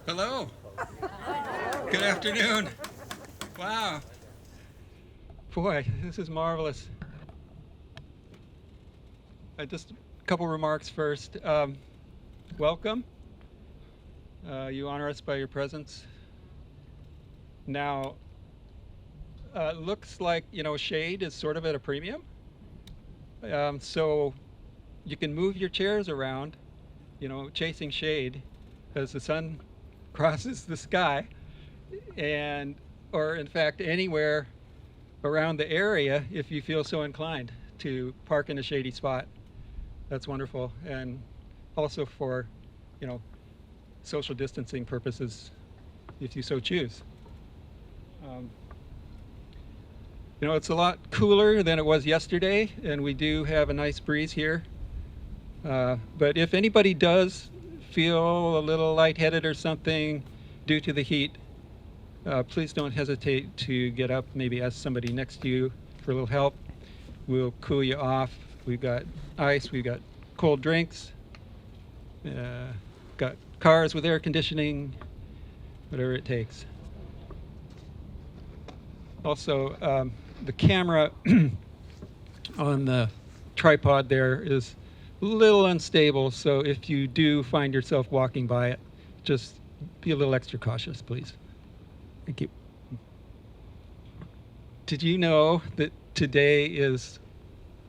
Hello. Good afternoon. Wow. Boy, this is marvelous. Just a couple remarks first. Welcome. You honor us by your presence. Now, looks like, shade is sort of at a premium. So you can move your chairs around, chasing shade as the sun crosses the sky, or in fact anywhere around the area if you feel so inclined to park in a shady spot. That's wonderful, and also for, social distancing purposes, if you so choose. It's a lot cooler than it was yesterday, and we do have a nice breeze here. But if anybody does feel a little lightheaded or something due to the heat, please don't hesitate to get up, maybe ask somebody next to you for a little help. We'll cool you off. We've got ice, we've got cold drinks, got cars with air conditioning, whatever it takes. Also, the camera on the tripod there is a little unstable, so if you do find yourself walking by it, just be a little extra cautious, please. Thank you. Did you know that today is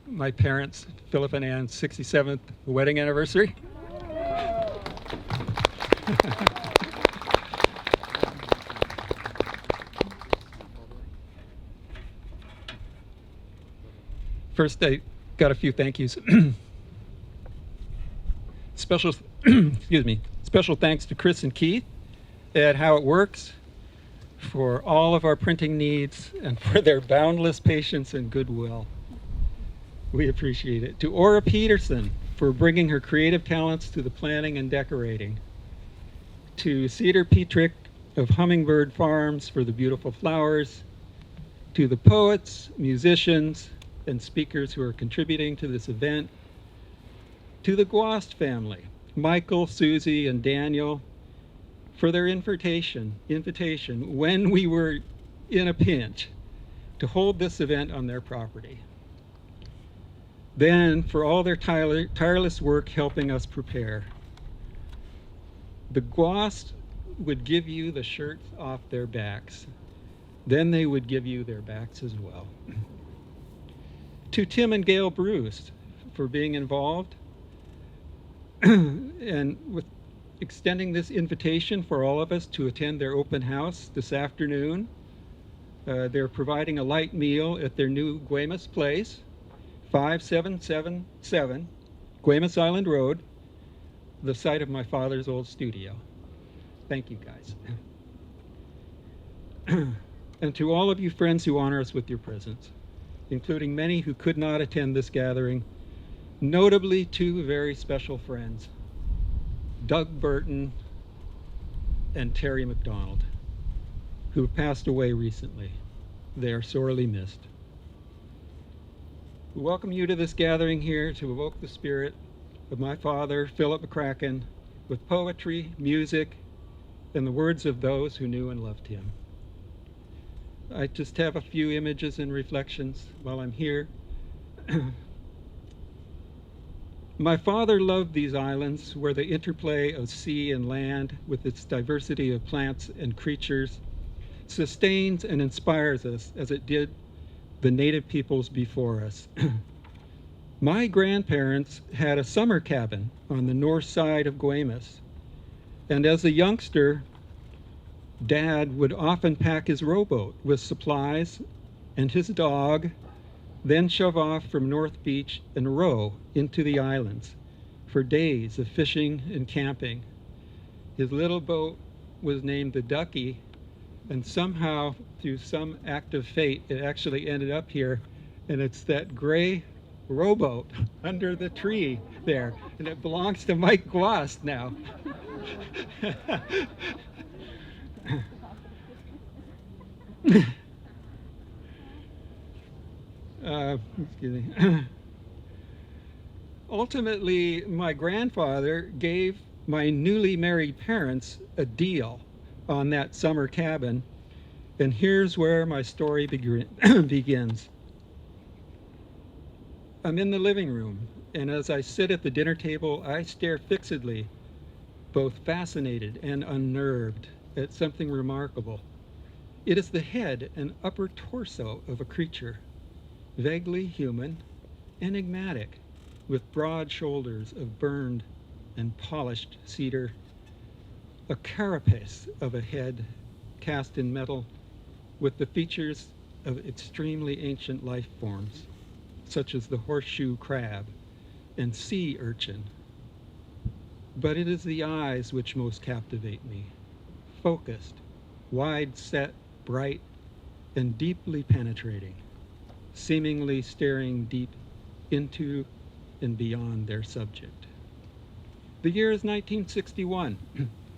my parents, Philip and Ann's 67th wedding anniversary? First, I got a few thank yous. Special thanks to Chris and Keith at How It Works for all of our printing needs and for their boundless patience and goodwill. We appreciate it. To Ora Peterson for bringing her creative talents to the planning and decorating. To Cedar Petrick of Hummingbird Farms for the beautiful flowers. To the poets, musicians, and speakers who are contributing to this event. To the Guast family, Michael, Susie, and Daniel, for their invitation when we were in a pinch to hold this event on their property. Then for all their tireless work helping us prepare. The Guast would give you the shirts off their backs. Then they would give you their backs as well. To Tim and Gail Bruce for being involved and with extending this invitation for all of us to attend their open house this afternoon. They're providing a light meal at their new Guemes place, 5777 Guemes Island Road, the site of my father's old studio. Thank you, guys. And to all of you friends who honor us with your presence, including many who could not attend this gathering, notably two very special friends, Doug Burton and Terry McDonald, who have passed away recently. They are sorely missed. We welcome you to this gathering here to evoke the spirit of my father, Philip McCracken, with poetry, music, and the words of those who knew and loved him. I just have a few images and reflections while I'm here. My father loved these islands where the interplay of sea and land with its diversity of plants and creatures sustains and inspires us as it did the native peoples before us. My grandparents had a summer cabin on the north side of Guemes, and as a youngster, Dad would often pack his rowboat with supplies and his dog, then shove off from North Beach and row into the islands for days of fishing and camping. His little boat was named the Ducky, and somehow, through some act of fate, it actually ended up here, and it's that gray rowboat under the tree there, and it belongs to Mike Guast now. Excuse me. Ultimately, my grandfather gave my newly married parents a deal on that summer cabin, and here's where my story begins. I'm in the living room, and as I sit at the dinner table, I stare fixedly, both fascinated and unnerved, at something remarkable. It is the head and upper torso of a creature, vaguely human, enigmatic, with broad shoulders of burned and polished cedar, a carapace of a head cast in metal, with the features of extremely ancient life forms, such as the horseshoe crab and sea urchin. But it is the eyes which most captivate me, focused, wide set, bright, and deeply penetrating, seemingly staring deep into and beyond their subject. The year is 1961,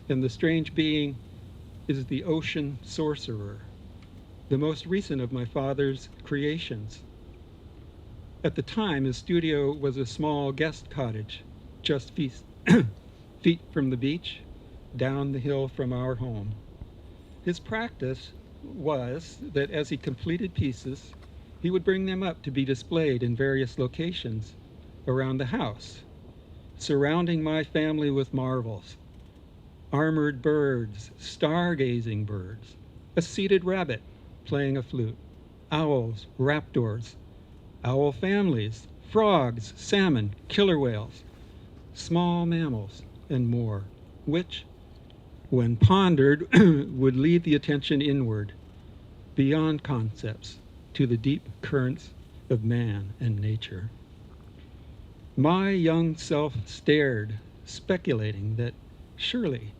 and the strange being is the ocean sorcerer, the most recent of my father's creations. At the time, his studio was a small guest cottage, just feet from the beach, down the hill from our home. His practice was that as he completed pieces, he would bring them up to be displayed in various locations around the house, surrounding my family with marvels: armored birds, stargazing birds, a seated rabbit playing a flute, owls, raptors, owl families, frogs, salmon, killer whales, small mammals, and more, which, when pondered, would lead the attention inward, beyond concepts, to the deep currents of man and nature. My young self stared, speculating that surely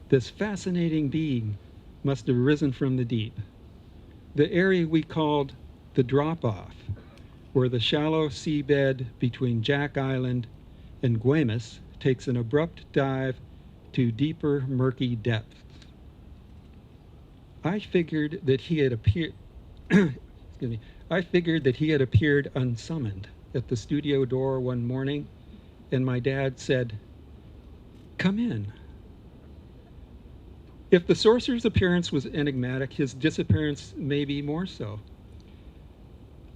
this fascinating being must have risen from the deep, the area we called the drop-off, where the shallow seabed between Jack Island and Guemes takes an abrupt dive to deeper, murky depths. I figured that he had appeared I figured that he had appeared unsummoned at the studio door one morning, and my dad said, "Come in." If the sorcerer's appearance was enigmatic, his disappearance may be more so.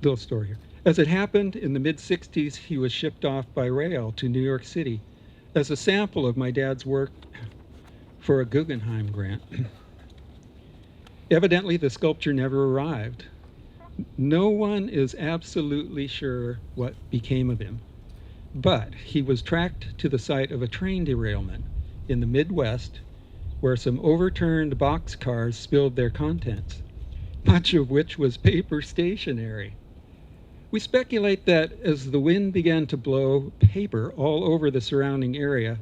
Little story here. As it happened, in the mid-60s, he was shipped off by rail to New York City as a sample of my dad's work for a Guggenheim grant. Evidently, the sculpture never arrived. No one is absolutely sure what became of him, but he was tracked to the site of a train derailment in the Midwest, where some overturned boxcars spilled their contents, much of which was paper stationery. We speculate that as the wind began to blow paper all over the surrounding area,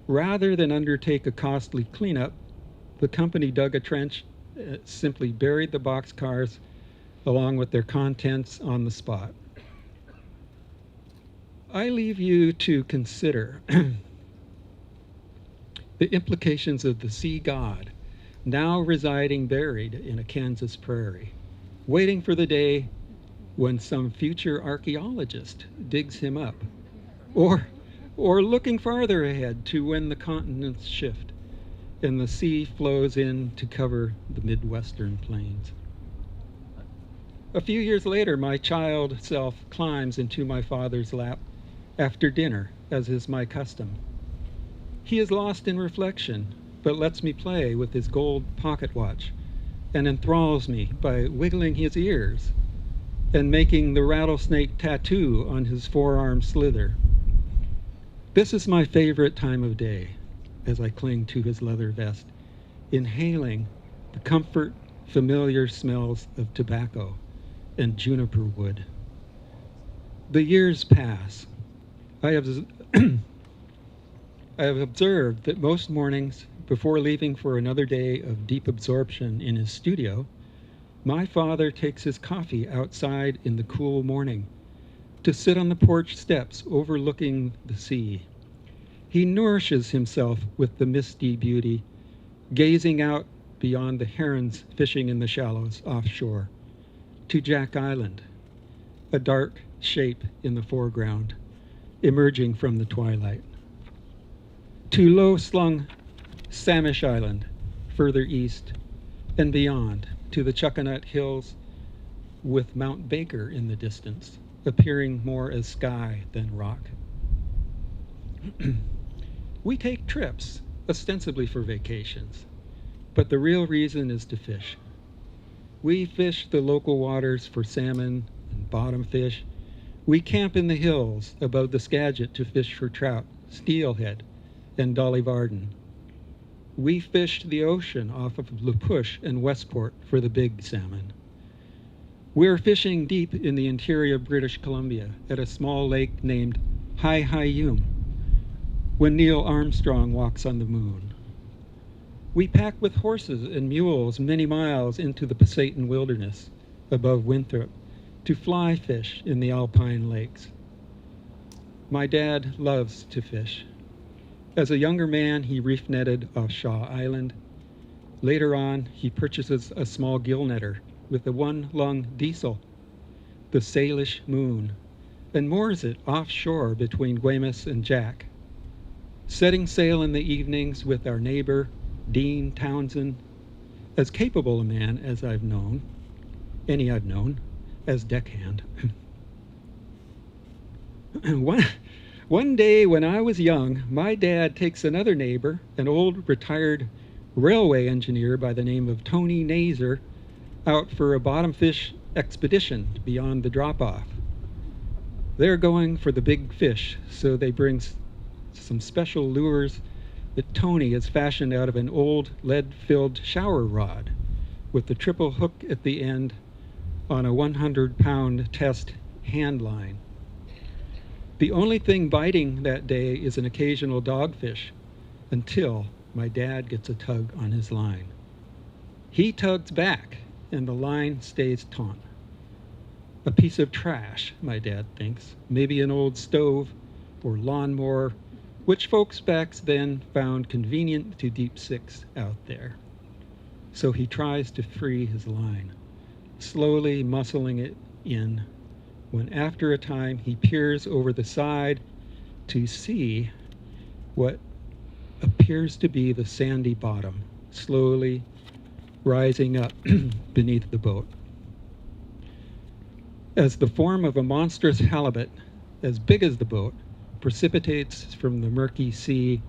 rather than undertake a costly cleanup, the company dug a trench, simply buried the boxcars along with their contents on the spot. I leave you to consider the implications of the sea god, now residing buried in a Kansas prairie, waiting for the day when some future archaeologist digs him up, or looking farther ahead to when the continents shift and the sea flows in to cover the Midwestern plains. A few years later, my child self climbs into my father's lap after dinner, as is my custom. He is lost in reflection, but lets me play with his gold pocket watch and enthralls me by wiggling his ears and making the rattlesnake tattoo on his forearm slither. This is my favorite time of day, as I cling to his leather vest, inhaling the comfort, familiar smells of tobacco and juniper wood. The years pass. I have observed that most mornings, before leaving for another day of deep absorption in his studio, my father takes his coffee outside in the cool morning to sit on the porch steps overlooking the sea. He nourishes himself with the misty beauty, gazing out beyond the herons fishing in the shallows offshore to Jack Island, a dark shape in the foreground, emerging from the twilight. to low-slung Samish Island, further east, and beyond, to the Chuckanut Hills with Mount Baker in the distance, appearing more as sky than rock. We take trips, ostensibly for vacations, but the real reason is to fish. We fish the local waters for salmon and bottom fish. We camp in the hills above the Skagit to fish for trout, steelhead, and Dolly Varden. We fished the ocean off of La Push and Westport for the big salmon. We're fishing deep in the interior of British Columbia at a small lake named Hai Hai when Neil Armstrong walks on the moon. We pack with horses and mules many miles into the Pasayten wilderness above Winthrop to fly fish in the alpine lakes. My dad loves to fish. As a younger man, he reef netted off Shaw Island. Later on, he purchases a small gill netter with a one-lung diesel, the Salish Moon, and moors it offshore between Guemes and Jack. Setting sail in the evenings with our neighbor, Dean Townsend, as capable a man as I've known, as deckhand. One day when I was young, my dad takes another neighbor, an old retired railway engineer by the name of Tony Nazer, out for a bottom fish expedition beyond the drop-off. They're going for the big fish, so they bring some special lures that Tony has fashioned out of an old lead-filled shower rod with the triple hook at the end on a 100-pound test hand line. The only thing biting that day is an occasional dogfish, until my dad gets a tug on his line. He tugs back, and the line stays taut. A piece of trash, my dad thinks, maybe an old stove or lawnmower, which folks back then found convenient to deep six out there. So he tries to free his line, slowly muscling it in, when after a time he peers over the side to see what appears to be the sandy bottom, slowly rising up beneath the boat. As the form of a monstrous halibut, as big as the boat, precipitates from the murky sea,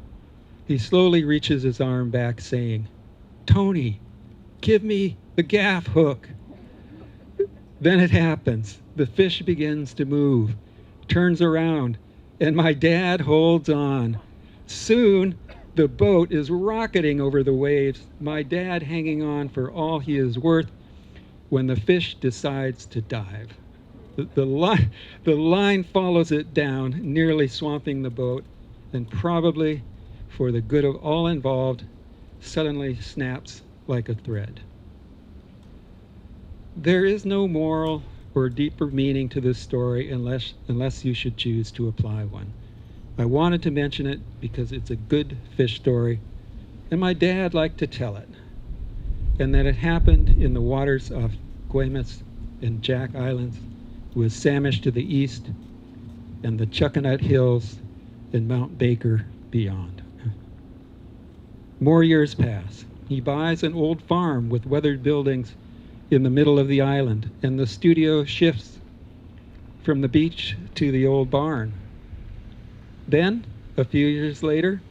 he slowly reaches his arm back, saying, "Tony, give me the gaff hook." Then it happens. The fish begins to move, turns around, and my dad holds on. Soon, the boat is rocketing over the waves, my dad hanging on for all he is worth, when the fish decides to dive. The line follows it down, nearly swamping the boat, and probably, for the good of all involved, suddenly snaps like a thread. There is no moral or deeper meaning to this story unless you should choose to apply one. I wanted to mention it because it's a good fish story, and my dad liked to tell it, and that it happened in the waters of Guemes and Jack Islands, with Samish to the east and the Chuckanut Hills and Mount Baker beyond. More years pass. He buys an old farm with weathered buildings in the middle of the island, and the studio shifts from the beach to the old barn. Then, a few years later,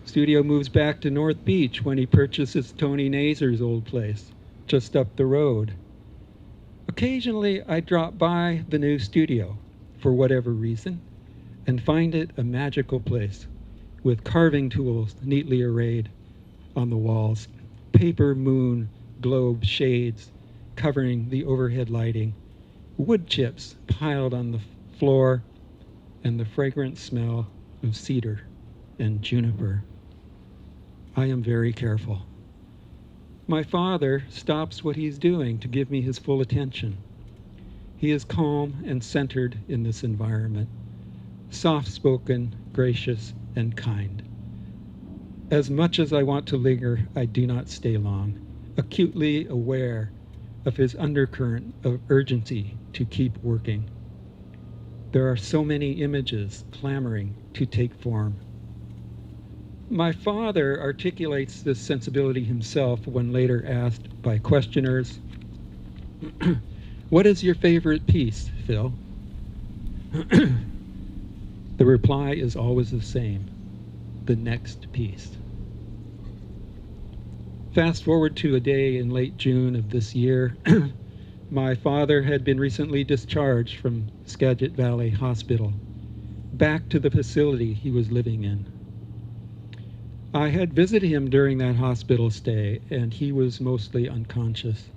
studio moves back to North Beach when he purchases Tony Nazer's old place, just up the road. Occasionally, I drop by the new studio, for whatever reason, and find it a magical place, with carving tools neatly arrayed on the walls, paper moon globe shades covering the overhead lighting, wood chips piled on the floor, and the fragrant smell of cedar and juniper. I am very careful. My father stops what he's doing to give me his full attention. He is calm and centered in this environment, soft-spoken, gracious, and kind. As much as I want to linger, I do not stay long, acutely aware of his undercurrent of urgency to keep working. There are so many images clamoring to take form. My father articulates this sensibility himself when later asked by questioners, "What is your favorite piece, Phil?" The reply is always the same: the next piece. Fast forward to a day in late June of this year. My father had been recently discharged from Skagit Valley Hospital, back to the facility he was living in. I had visited him during that hospital stay, and he was mostly unconscious,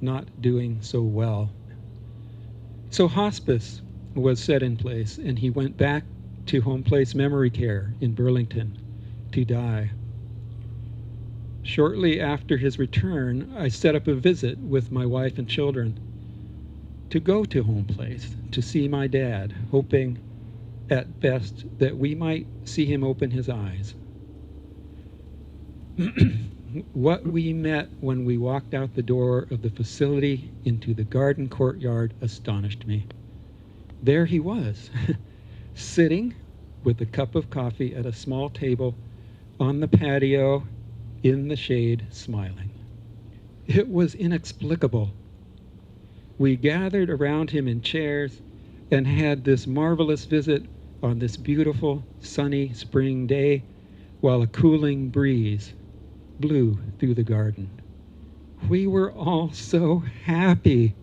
not doing so well. So hospice was set in place, and he went back to home place memory care in Burlington to die. Shortly after his return, I set up a visit with my wife and children to go to home place to see my dad, hoping at best that we might see him open his eyes. What we met when we walked out the door of the facility into the garden courtyard astonished me. There he was, sitting with a cup of coffee at a small table on the patio in the shade, smiling. It was inexplicable. We gathered around him in chairs and had this marvelous visit on this beautiful, sunny spring day while a cooling breeze blew through the garden. We were all so happy.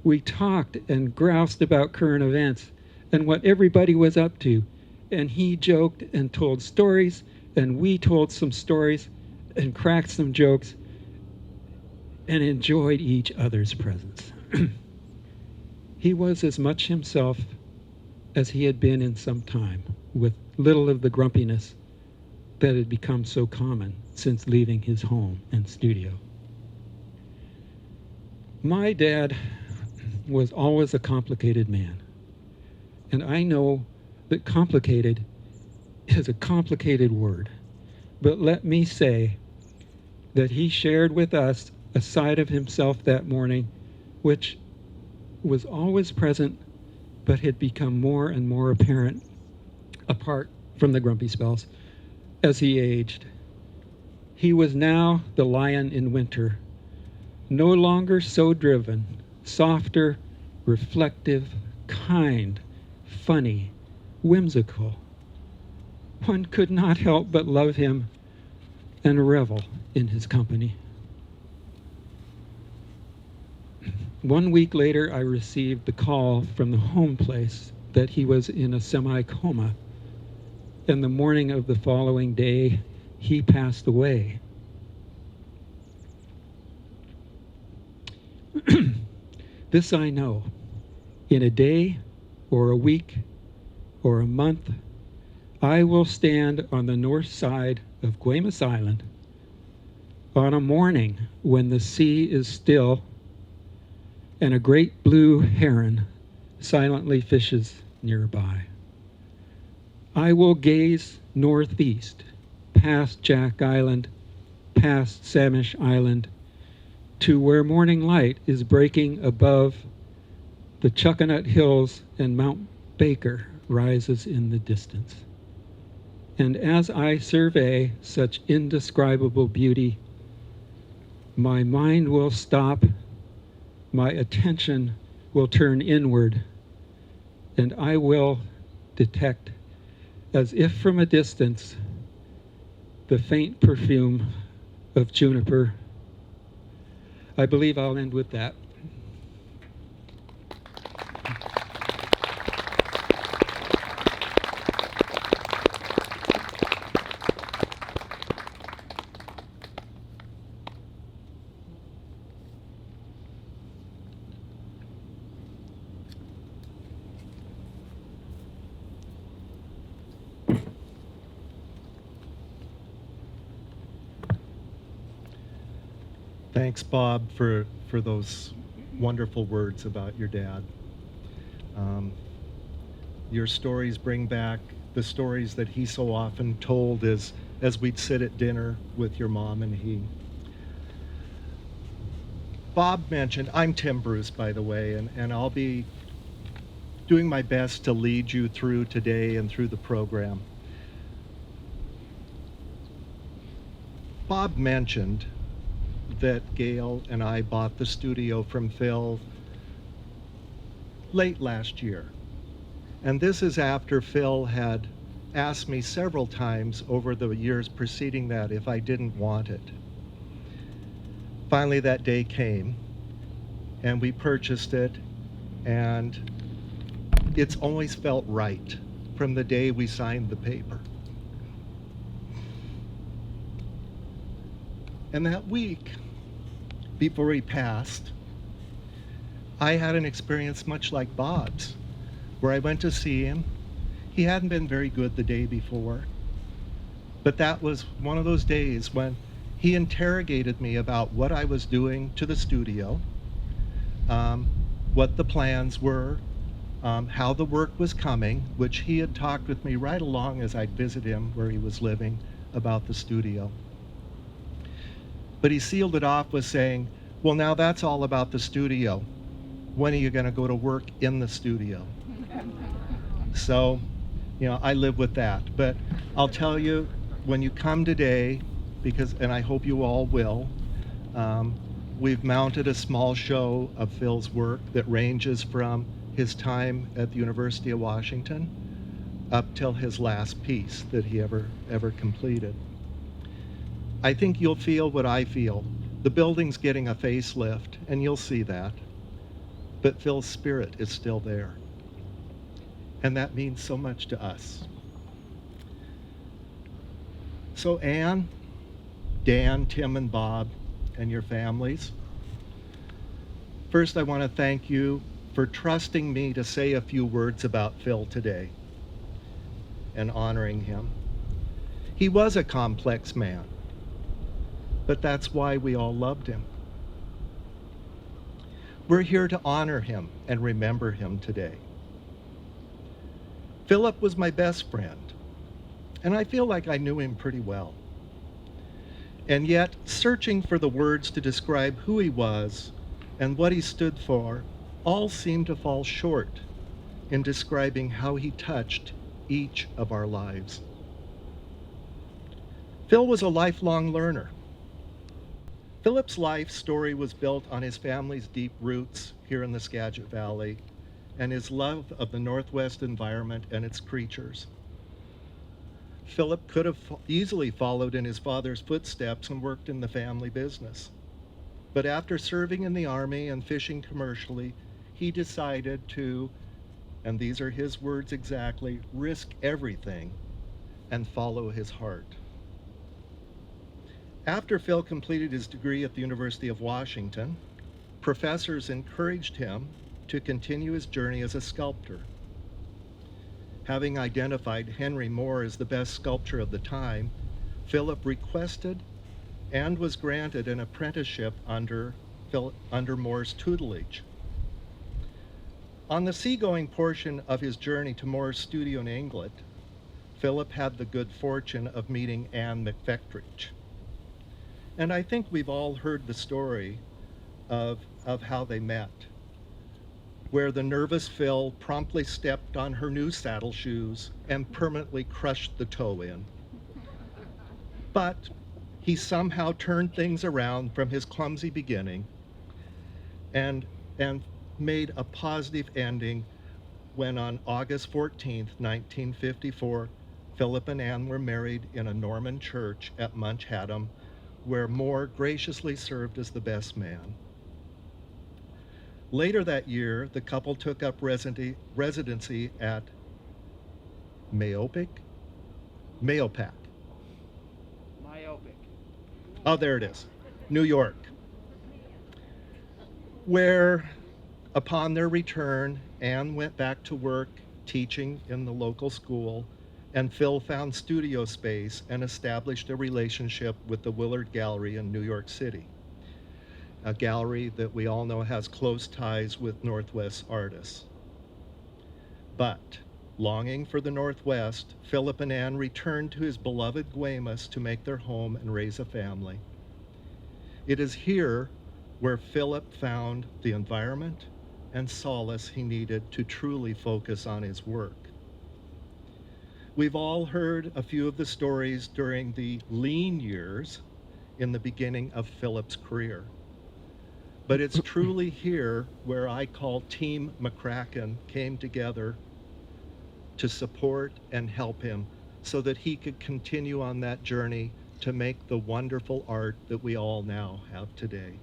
We talked and groused about current events and what everybody was up to, and he joked and told stories, and we told some stories and cracked some jokes and enjoyed each other's presence. He was as much himself as he had been in some time, with little of the grumpiness that had become so common since leaving his home and studio. My dad was always a complicated man, and I know that complicated is a complicated word, but let me say that he shared with us a side of himself that morning which was always present but had become more and more apparent apart from the grumpy spells as he aged. He was now the lion in winter, no longer so driven, softer, reflective, kind, funny, whimsical. One could not help but love him and revel in his company. 1 week later, I received the call from the home place that he was in a semi-coma, and the morning of the following day, he passed away. This I know. In a day, or a week, or a month, I will stand on the north side of Guemes Island on a morning when the sea is still and a great blue heron silently fishes nearby. I will gaze northeast, past Jack Island, past Samish Island, to where morning light is breaking above the Chuckanut Hills and Mount Baker rises in the distance. And as I survey such indescribable beauty, my mind will stop, my attention will turn inward, and I will detect, as if from a distance, the faint perfume of juniper. I believe I'll end with that. Thanks, Bob, for those wonderful words about your dad. Your stories bring back the stories that he so often told as we'd sit at dinner with your mom and he. Bob mentioned, I'm Tim Bruce, by the way, and I'll be doing my best to lead you through today and through the program. Bob mentioned that Gail and I bought the studio from Phil late last year. And this is after Phil had asked me several times over the years preceding that if I didn't want it. Finally, that day came, and we purchased it, and it's always felt right from the day we signed the paper. And that week, before he passed, I had an experience much like Bob's, where I went to see him. He hadn't been very good the day before, but that was one of those days when he interrogated me about what I was doing to the studio, what the plans were, how the work was coming, which he had talked with me right along as I'd visit him where he was living about the studio. But he sealed it off with saying, well, now that's all about the studio. When are you going to go to work in the studio? So, I live with that. But I'll tell you, when you come today, and I hope you all will, we've mounted a small show of Phil's work that ranges from his time at the University of Washington up till his last piece that he ever completed. I think you'll feel what I feel. The building's getting a facelift, and you'll see that. But Phil's spirit is still there. And that means so much to us. So Anne, Dan, Tim, and Bob, and your families, first I want to thank you for trusting me to say a few words about Phil today and honoring him. He was a complex man, but that's why we all loved him. We're here to honor him and remember him today. Philip was my best friend, and I feel like I knew him pretty well. And yet, searching for the words to describe who he was and what he stood for, all seemed to fall short in describing how he touched each of our lives. Phil was a lifelong learner. Philip's life story was built on his family's deep roots here in the Skagit Valley and his love of the Northwest environment and its creatures. Philip could have easily followed in his father's footsteps and worked in the family business. But after serving in the Army and fishing commercially, he decided to, and these are his words exactly, risk everything and follow his heart. After Phil completed his degree at the University of Washington, professors encouraged him to continue his journey as a sculptor. Having identified Henry Moore as the best sculptor of the time, Philip requested and was granted an apprenticeship under Moore's tutelage. On the seagoing portion of his journey to Moore's studio in England, Philip had the good fortune of meeting Anne McFetrich. And I think we've all heard the story of how they met, where the nervous Phil promptly stepped on her new saddle shoes and permanently crushed the toe in. But he somehow turned things around from his clumsy beginning and made a positive ending when on August 14th, 1954, Philip and Anne were married in a Norman church at Munchausen, where Moore graciously served as the best man. Later that year, the couple took up residency at Mayopac. Oh, there it is, New York, where upon their return, Anne went back to work teaching in the local school, and Phil found studio space and established a relationship with the Willard Gallery in New York City, a gallery that we all know has close ties with Northwest artists. But, longing for the Northwest, Philip and Anne returned to his beloved Guemes to make their home and raise a family. It is here where Philip found the environment and solace he needed to truly focus on his work. We've all heard a few of the stories during the lean years in the beginning of Philip's career. But it's truly here where I call Team McCracken came together to support and help him so that he could continue on that journey to make the wonderful art that we all now have today.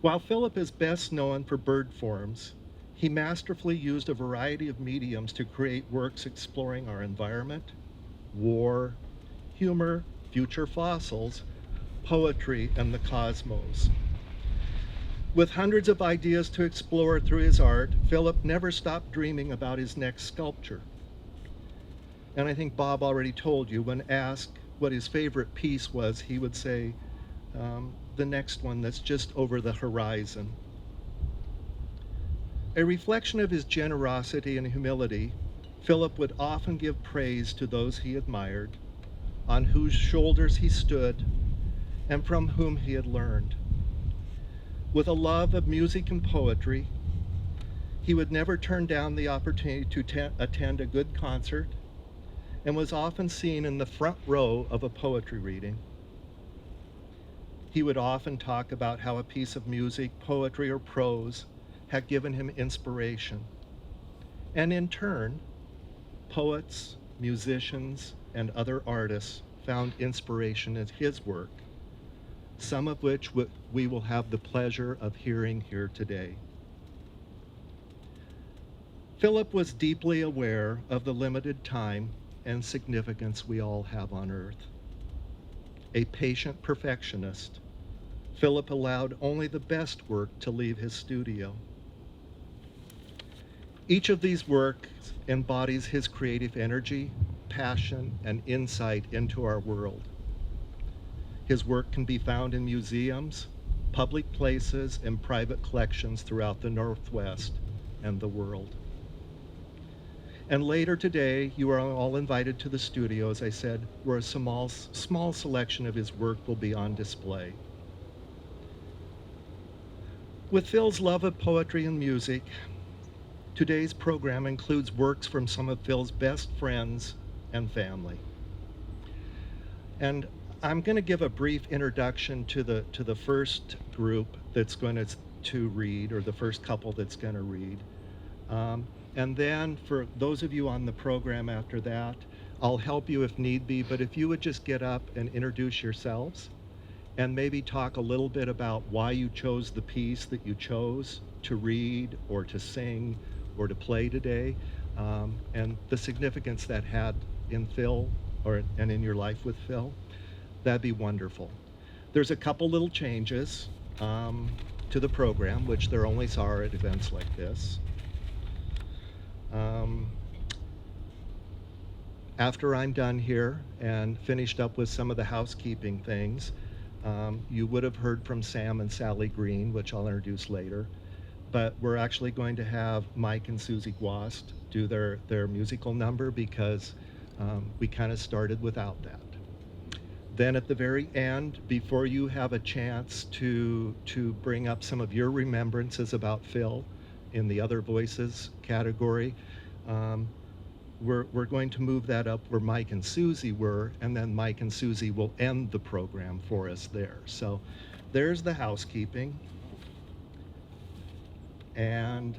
While Philip is best known for bird forms, he masterfully used a variety of mediums to create works exploring our environment, war, humor, future fossils, poetry, and the cosmos. With hundreds of ideas to explore through his art, Philip never stopped dreaming about his next sculpture. And I think Bob already told you, when asked what his favorite piece was, he would say, the next one that's just over the horizon. A reflection of his generosity and humility, Philip would often give praise to those he admired, on whose shoulders he stood, and from whom he had learned. With a love of music and poetry, he would never turn down the opportunity to attend a good concert, and was often seen in the front row of a poetry reading. He would often talk about how a piece of music, poetry, or prose had given him inspiration. And in turn, poets, musicians, and other artists found inspiration in his work, some of which we will have the pleasure of hearing here today. Philip was deeply aware of the limited time and significance we all have on earth. A patient perfectionist, Philip allowed only the best work to leave his studio. Each of these works embodies his creative energy, passion, and insight into our world. His work can be found in museums, public places, and private collections throughout the Northwest and the world. And later today, you are all invited to the studio, as I said, where a small selection of his work will be on display. With Phil's love of poetry and music, today's program includes works from some of Phil's best friends and family. And I'm going to give a brief introduction to the first group that's going to read, or the first couple that's going to read. And then for those of you on the program after that, I'll help you if need be, but if you would just get up and introduce yourselves and maybe talk a little bit about why you chose the piece that you chose to read or to sing or to play today, and the significance that had in Phil and in your life with Phil. That'd be wonderful. There's a couple little changes to the program, which there only are at events like this. After I'm done here and finished up with some of the housekeeping things, you would have heard from Sam and Sally Green, which I'll introduce later. But we're actually going to have Mike and Susie Guast do their musical number because we kind of started without that. Then at the very end, before you have a chance to bring up some of your remembrances about Phil in the other voices category, we're going to move that up where Mike and Susie were, and then Mike and Susie will end the program for us there. So there's the housekeeping. And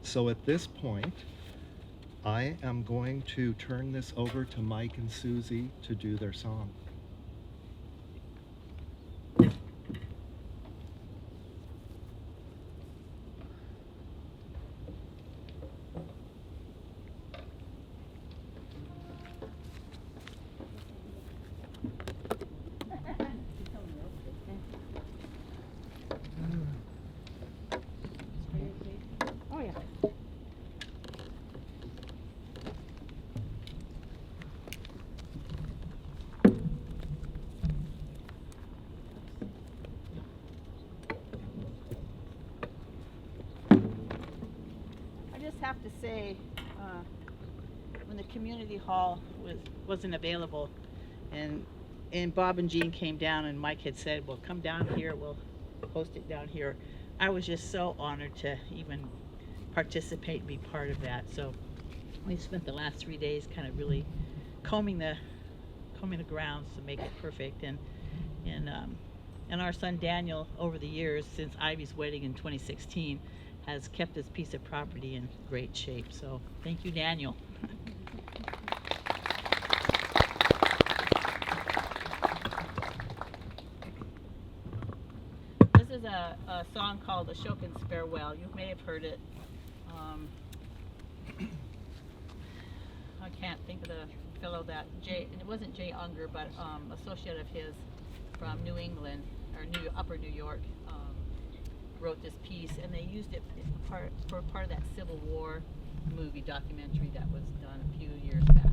so at this point, I am going to turn this over to Mike and Susie to do their song. Oh, yeah. I just have to say, when the community hall wasn't available, and Bob and Jean came down, and Mike had said, well, come down here, we'll host it down here. I was just so honored to even participate and be part of that. So we spent the last 3 days kind of really combing the coming to grounds to make it perfect. And our son Daniel, over the years since Ivy's wedding in 2016, has kept this piece of property in great shape. So thank you, Daniel. This is a song called Ashokan's Farewell. You may have heard it. I can't think of the fellow that and it wasn't Jay Unger, but associate of his from New England or Upper New York wrote this piece, and they used it for part of that Civil War movie documentary that was done a few years back.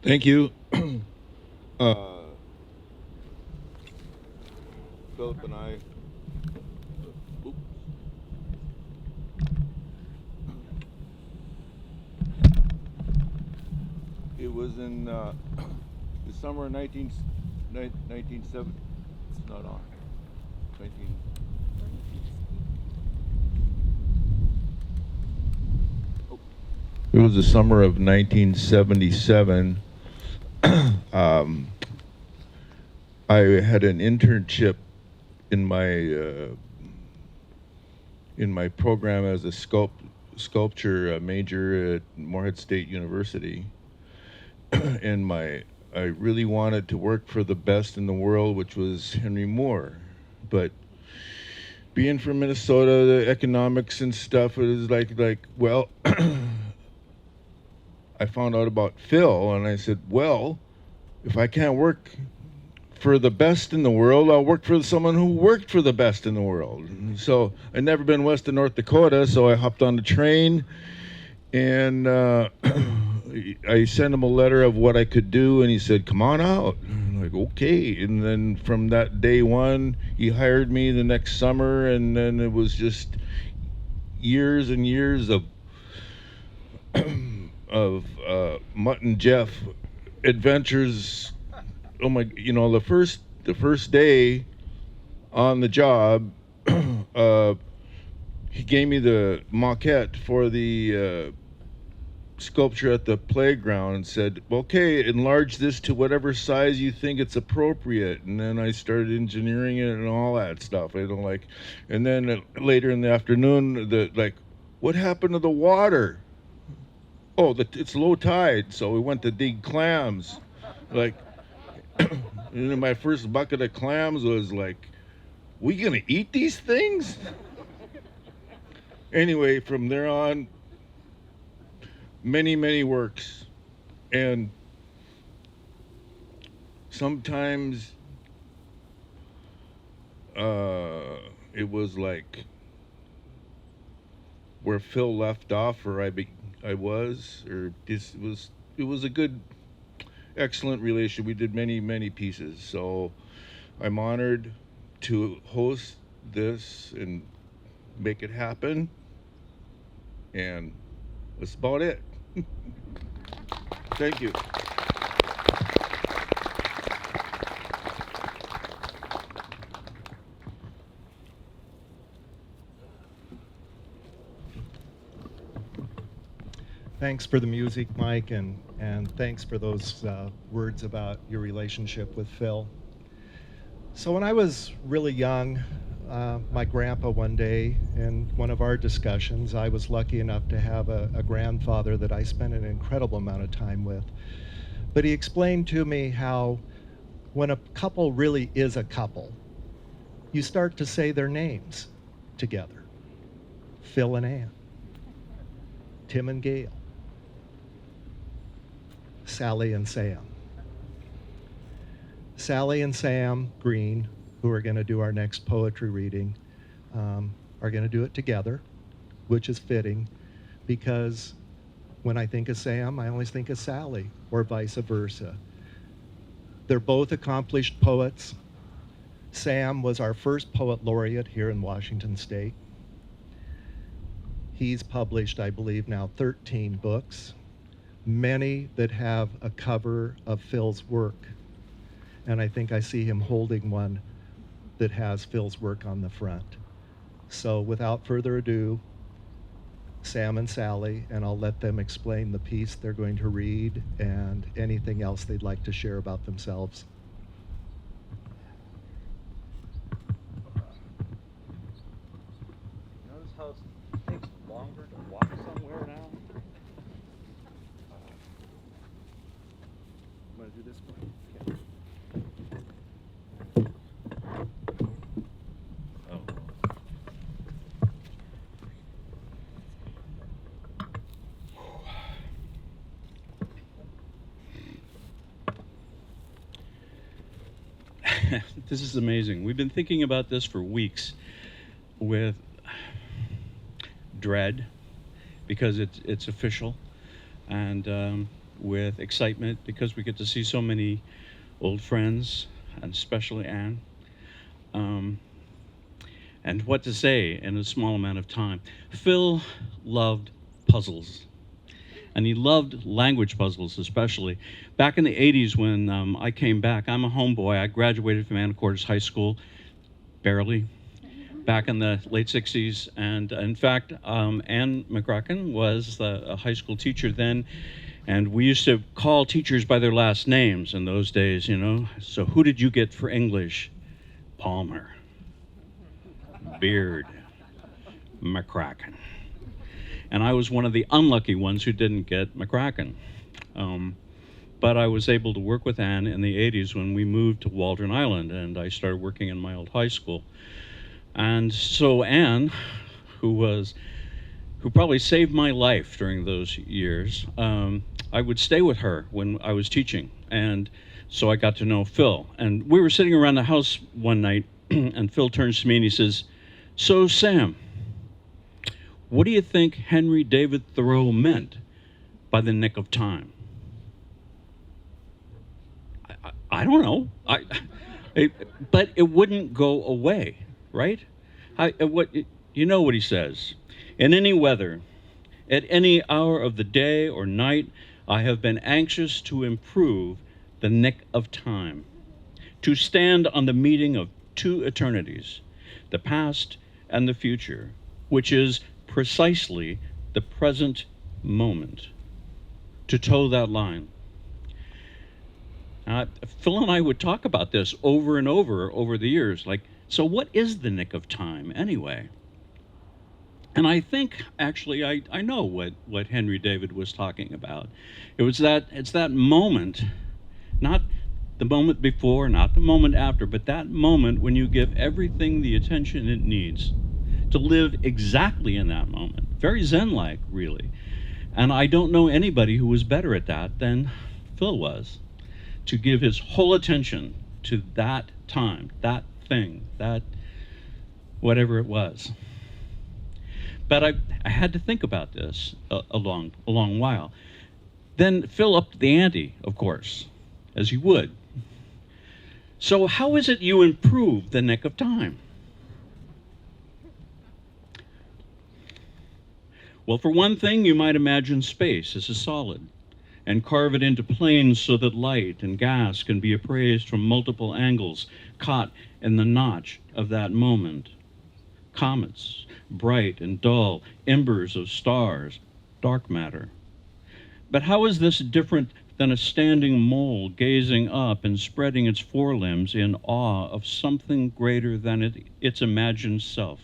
Thank you. Philip and I. Oops. It was in the summer of 1970. It's not on. 19. Oh. It was the summer of 1977. I had an internship in my program as a sculpture major at Morehead State University, and I really wanted to work for the best in the world, which was Henry Moore, but being from Minnesota, the economics and stuff is like well, I found out about Phil, and I said, well, if I can't work for the best in the world, I'll work for someone who worked for the best in the world. So I'd never been west of North Dakota, so I hopped on the train, and I sent him a letter of what I could do, and he said, come on out. I'm like, okay. And then from that day one, he hired me the next summer, and then it was just years and years of Mutt and Jeff adventures. Oh my, the first day on the job, he gave me the maquette for the sculpture at the playground and said, okay, enlarge this to whatever size you think it's appropriate. And then I started engineering it and all that stuff. And then later in the afternoon, what happened to the water? Oh, it's low tide, so we went to dig clams. And then my first bucket of clams was like, we gonna eat these things? Anyway, from there on, many works. And sometimes it was like where Phil left off, or it was a good, excellent relation. We did many pieces. So I'm honored to host this and make it happen. And that's about it. Thank you. Thanks for the music, Mike, and thanks for those words about your relationship with Phil. So when I was really young, my grandpa one day, in one of our discussions, I was lucky enough to have a grandfather that I spent an incredible amount of time with. But he explained to me how when a couple really is a couple, you start to say their names together. Phil and Ann, Tim and Gail, Sally and Sam. Sally and Sam Green, who are going to do our next poetry reading, are going to do it together, which is fitting because when I think of Sam, I always think of Sally, or vice versa. They're both accomplished poets. Sam was our first poet laureate here in Washington State. He's published, I believe, now 13 books, many that have a cover of Phil's work. And I think I see him holding one that has Phil's work on the front. So without further ado, Sam and Sally, and I'll let them explain the piece they're going to read and anything else they'd like to share about themselves. Notice how it takes longer to walk somewhere now? I'm going to do this one. This is amazing. We've been thinking about this for weeks with dread because it's official, and with excitement because we get to see so many old friends, and especially Anne, and what to say in a small amount of time. Phil loved puzzles. And he loved language puzzles, especially. Back in the 80s when I came back, I'm a homeboy. I graduated from Anacortes High School, barely, back in the late 60s. And in fact, Anne McCracken was a high school teacher then. And we used to call teachers by their last names in those days, you know. So who did you get for English? Palmer, Beard, McCracken. And I was one of the unlucky ones who didn't get McCracken. But I was able to work with Anne in the 80s when we moved to Waldron Island, and I started working in my old high school. And so Anne, who probably saved my life during those years, I would stay with her when I was teaching. And so I got to know Phil. And we were sitting around the house one night, and Phil turns to me and he says, "So, Sam, what do you think Henry David Thoreau meant by the nick of time?" I don't know. But it wouldn't go away, right? You know what he says. In any weather, at any hour of the day or night, I have been anxious to improve the nick of time, to stand on the meeting of two eternities, the past and the future, which is precisely the present moment, to toe that line. Phil and I would talk about this over and over the years, like, so what is the nick of time anyway? And I think actually I know what Henry David was talking about. It's that moment, not the moment before, not the moment after, but that moment when you give everything the attention it needs to live exactly in that moment. Very Zen-like, really. And I don't know anybody who was better at that than Phil was, to give his whole attention to that time, that thing, that whatever it was. But I had to think about this a long while. Then Phil upped the ante, of course, as you would. So how is it you improve the nick of time? Well, for one thing, you might imagine space as a solid and carve it into planes so that light and gas can be appraised from multiple angles, caught in the notch of that moment. Comets, bright and dull, embers of stars, dark matter. But how is this different than a standing mole gazing up and spreading its forelimbs in awe of something greater than its imagined self?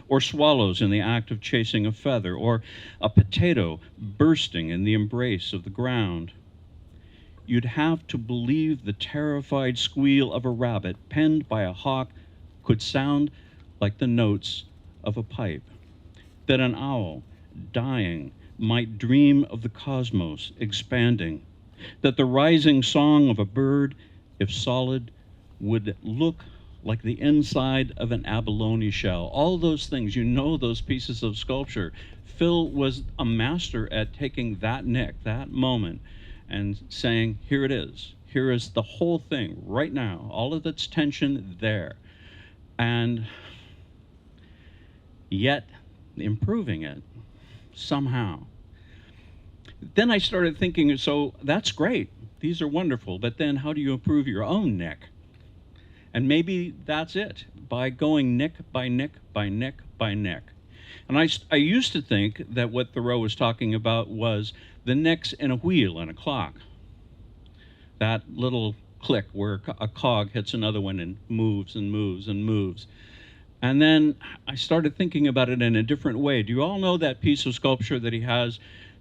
Or swallows in the act of chasing a feather, or a potato bursting in the embrace of the ground? You'd have to believe the terrified squeal of a rabbit penned by a hawk could sound like the notes of a pipe, that an owl, dying, might dream of the cosmos expanding, that the rising song of a bird, if solid, would look like the inside of an abalone shell. All those things, those pieces of sculpture. Phil was a master at taking that nick, that moment, and saying, here it is. Here is the whole thing right now, all of its tension there. And yet improving it somehow. Then I started thinking, so that's great. These are wonderful, but then how do you improve your own nick? And maybe that's it, by going nick by nick by nick by nick. And I used to think that what Thoreau was talking about was the nicks in a wheel and a clock. That little click where a cog hits another one and moves and moves and moves. And then I started thinking about it in a different way. Do you all know that piece of sculpture that he has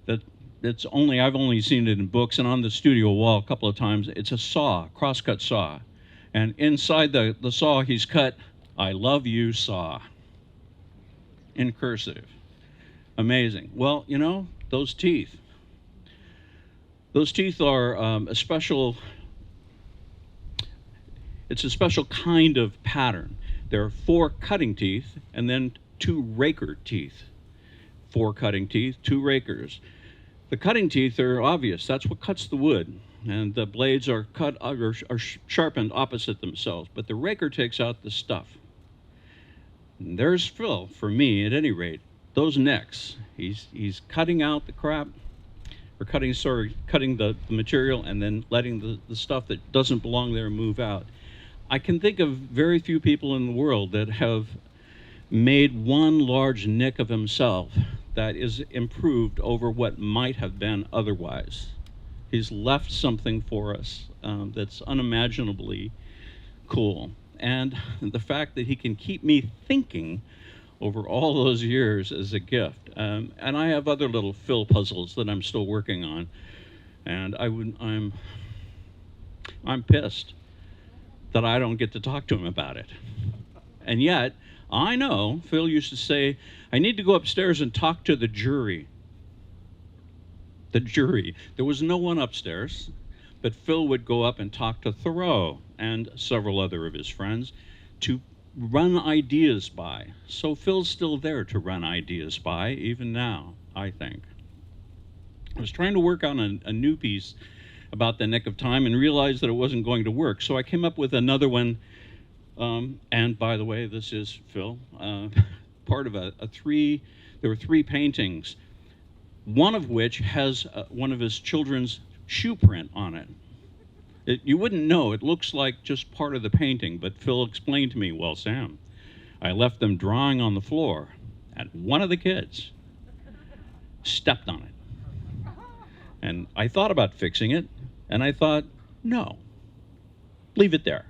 I've only seen it in books and on the studio wall a couple of times? It's a saw, crosscut saw. And inside the saw, he's cut, "I love you, saw," in cursive. Amazing. Well, those teeth. Those teeth are it's a special kind of pattern. There are 4 cutting teeth and then 2 raker teeth. 4 cutting teeth, 2 rakers. The cutting teeth are obvious. That's what cuts the wood. And the blades are sharpened opposite themselves. But the raker takes out the stuff. And there's Phil, for me at any rate. Those necks. He's cutting out the crap, or cutting the material and then letting the stuff that doesn't belong there move out. I can think of very few people in the world that have made one large nick of himself that is improved over what might have been otherwise. He's left something for us that's unimaginably cool. And the fact that he can keep me thinking over all those years is a gift. And I have other little Phil puzzles that I'm still working on. And I'm pissed that I don't get to talk to him about it. And yet, I know. Phil used to say, I need to go upstairs and talk to the jury. The jury. There was no one upstairs, but Phil would go up and talk to Thoreau and several other of his friends to run ideas by. So Phil's still there to run ideas by, even now, I think. I was trying to work on a new piece about the nick of time and realized that it wasn't going to work. So I came up with another one. And by the way, this is Phil, part of there were 3 paintings, one of which has one of his children's shoe print on it. You wouldn't know, it looks like just part of the painting, but Phil explained to me, well, Sam, I left them drawing on the floor, and one of the kids stepped on it. And I thought about fixing it, and I thought, no, leave it there.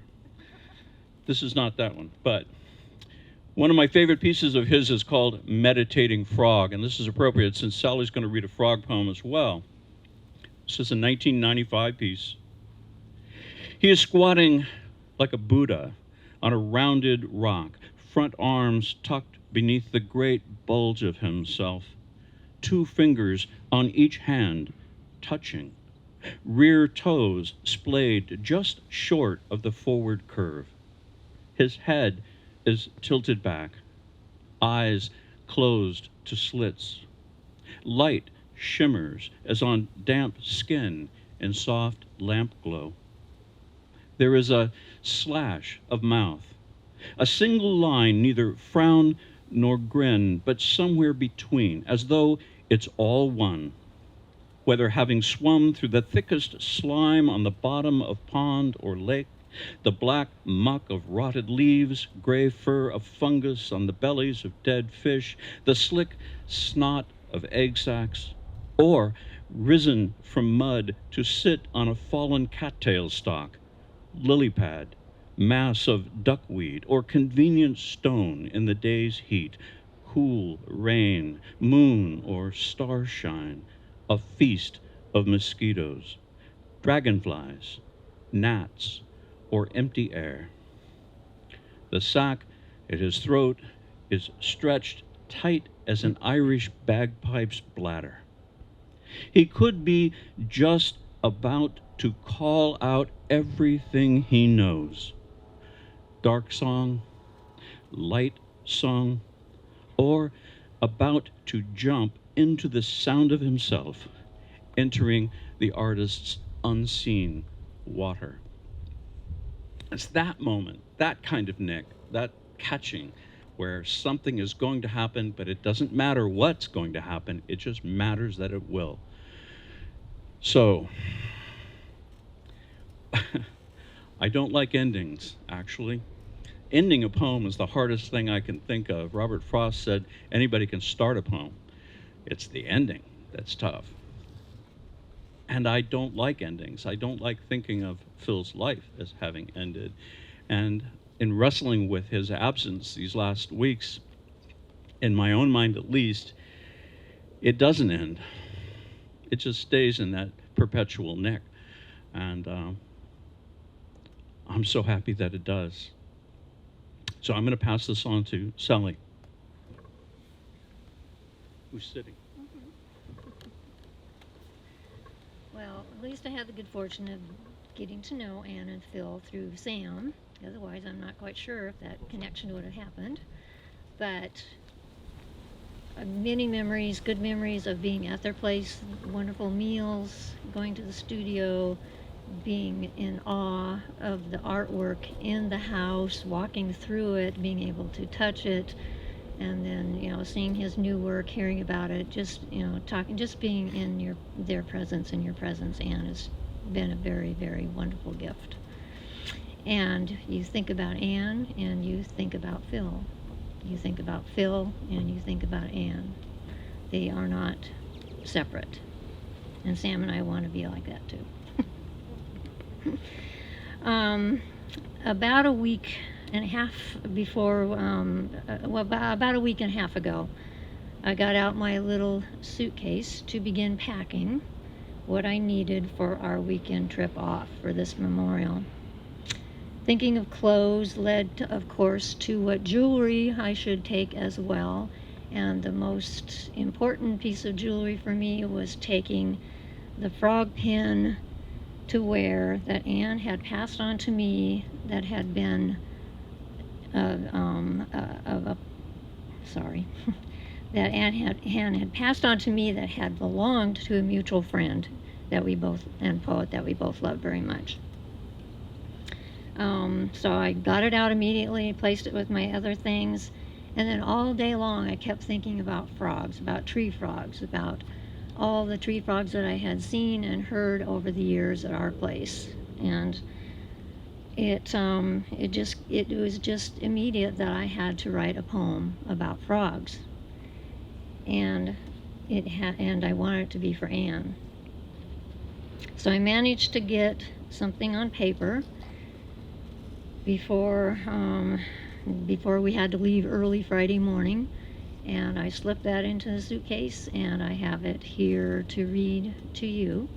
This is not that one, but one of my favorite pieces of his is called Meditating Frog, and this is appropriate since Sally's going to read a frog poem as well. This is a 1995 piece. He is squatting like a Buddha on a rounded rock, front arms tucked beneath the great bulge of himself, 2 fingers on each hand touching, rear toes splayed just short of the forward curve. His head is tilted back, eyes closed to slits. Light shimmers as on damp skin in soft lamp glow. There is a slash of mouth, a single line, neither frown nor grin, but somewhere between, as though it's all one. Whether having swum through the thickest slime on the bottom of pond or lake, the black muck of rotted leaves, gray fur of fungus on the bellies of dead fish, the slick snot of egg sacs, or risen from mud to sit on a fallen cattail stalk, lily pad, mass of duckweed, or convenient stone in the day's heat, cool rain, moon, or starshine, a feast of mosquitoes, dragonflies, gnats, or empty air. The sack at his throat is stretched tight as an Irish bagpipe's bladder. He could be just about to call out everything he knows. Dark song, light song, or about to jump into the sound of himself, entering the artist's unseen water. It's that moment, that kind of nick, that catching, where something is going to happen, but it doesn't matter what's going to happen, it just matters that it will. So, I don't like endings, actually. Ending a poem is the hardest thing I can think of. Robert Frost said anybody can start a poem. It's the ending that's tough. And I don't like endings. I don't like thinking of Phil's life as having ended. And in wrestling with his absence these last weeks, in my own mind at least, it doesn't end. It just stays in that perpetual nick. And I'm so happy that it does. So I'm going to pass this on to Sally, who's sitting. Well, at least I had the good fortune of getting to know Anne and Phil through Sam. Otherwise, I'm not quite sure if that connection would have happened. But many memories, good memories of being at their place, wonderful meals, going to the studio, being in awe of the artwork in the house, walking through it, being able to touch it, and then, seeing his new work, hearing about it, just, talking, just being in their presence, in your presence, Anne, has been a very, very wonderful gift. And you think about Anne, and you think about Phil. You think about Phil, and you think about Anne. They are not separate. And Sam and I want to be like that, too. About a week and a half before, about a week and a half ago, I got out my little suitcase to begin packing what I needed for our weekend trip off for this memorial. Thinking of clothes led, of course, to what jewelry I should take as well. And the most important piece of jewelry for me was taking the frog pin to wear that Anne had passed on to me, that had been that Anne had passed on to me, that had belonged to a mutual friend that we both, and poet that we both loved very much. So I got it out immediately, placed it with my other things, and then all day long I kept thinking about frogs, about tree frogs, about all the tree frogs that I had seen and heard over the years at our place. And it was just immediate that I had to write a poem about frogs. And I wanted it to be for Anne. So I managed to get something on paper before we had to leave early Friday morning, and I slipped that into the suitcase, and I have it here to read to you.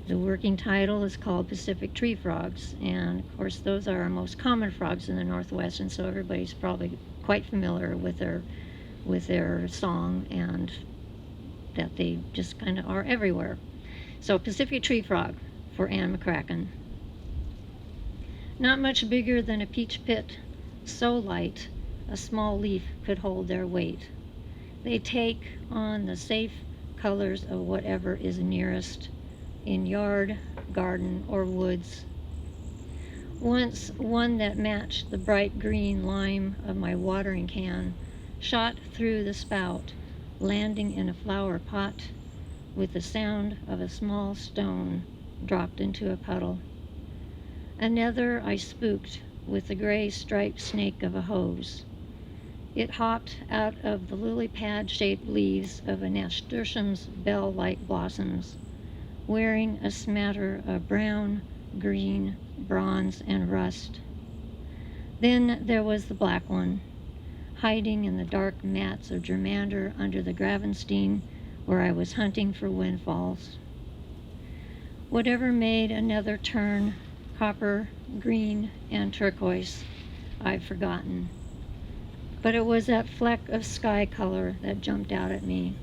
The working title is called Pacific Tree Frogs, and of course those are our most common frogs in the Northwest, and so everybody's probably quite familiar with their song, and that they just kind of are everywhere. So Pacific Tree Frog for Anne McCracken. Not much bigger than a peach pit, so light a small leaf could hold their weight. They take on the safe colors of whatever is nearest, in yard, garden, or woods. Once one that matched the bright green lime of my watering can shot through the spout, landing in a flower pot with the sound of a small stone dropped into a puddle. Another I spooked with the gray striped snake of a hose. It hopped out of the lily pad-shaped leaves of a nasturtium's bell-like blossoms, wearing a smatter of brown, green, bronze, and rust. Then there was the black one, hiding in the dark mats of germander under the Gravenstein where I was hunting for windfalls. Whatever made another turn copper, green, and turquoise, I've forgotten. But it was that fleck of sky color that jumped out at me,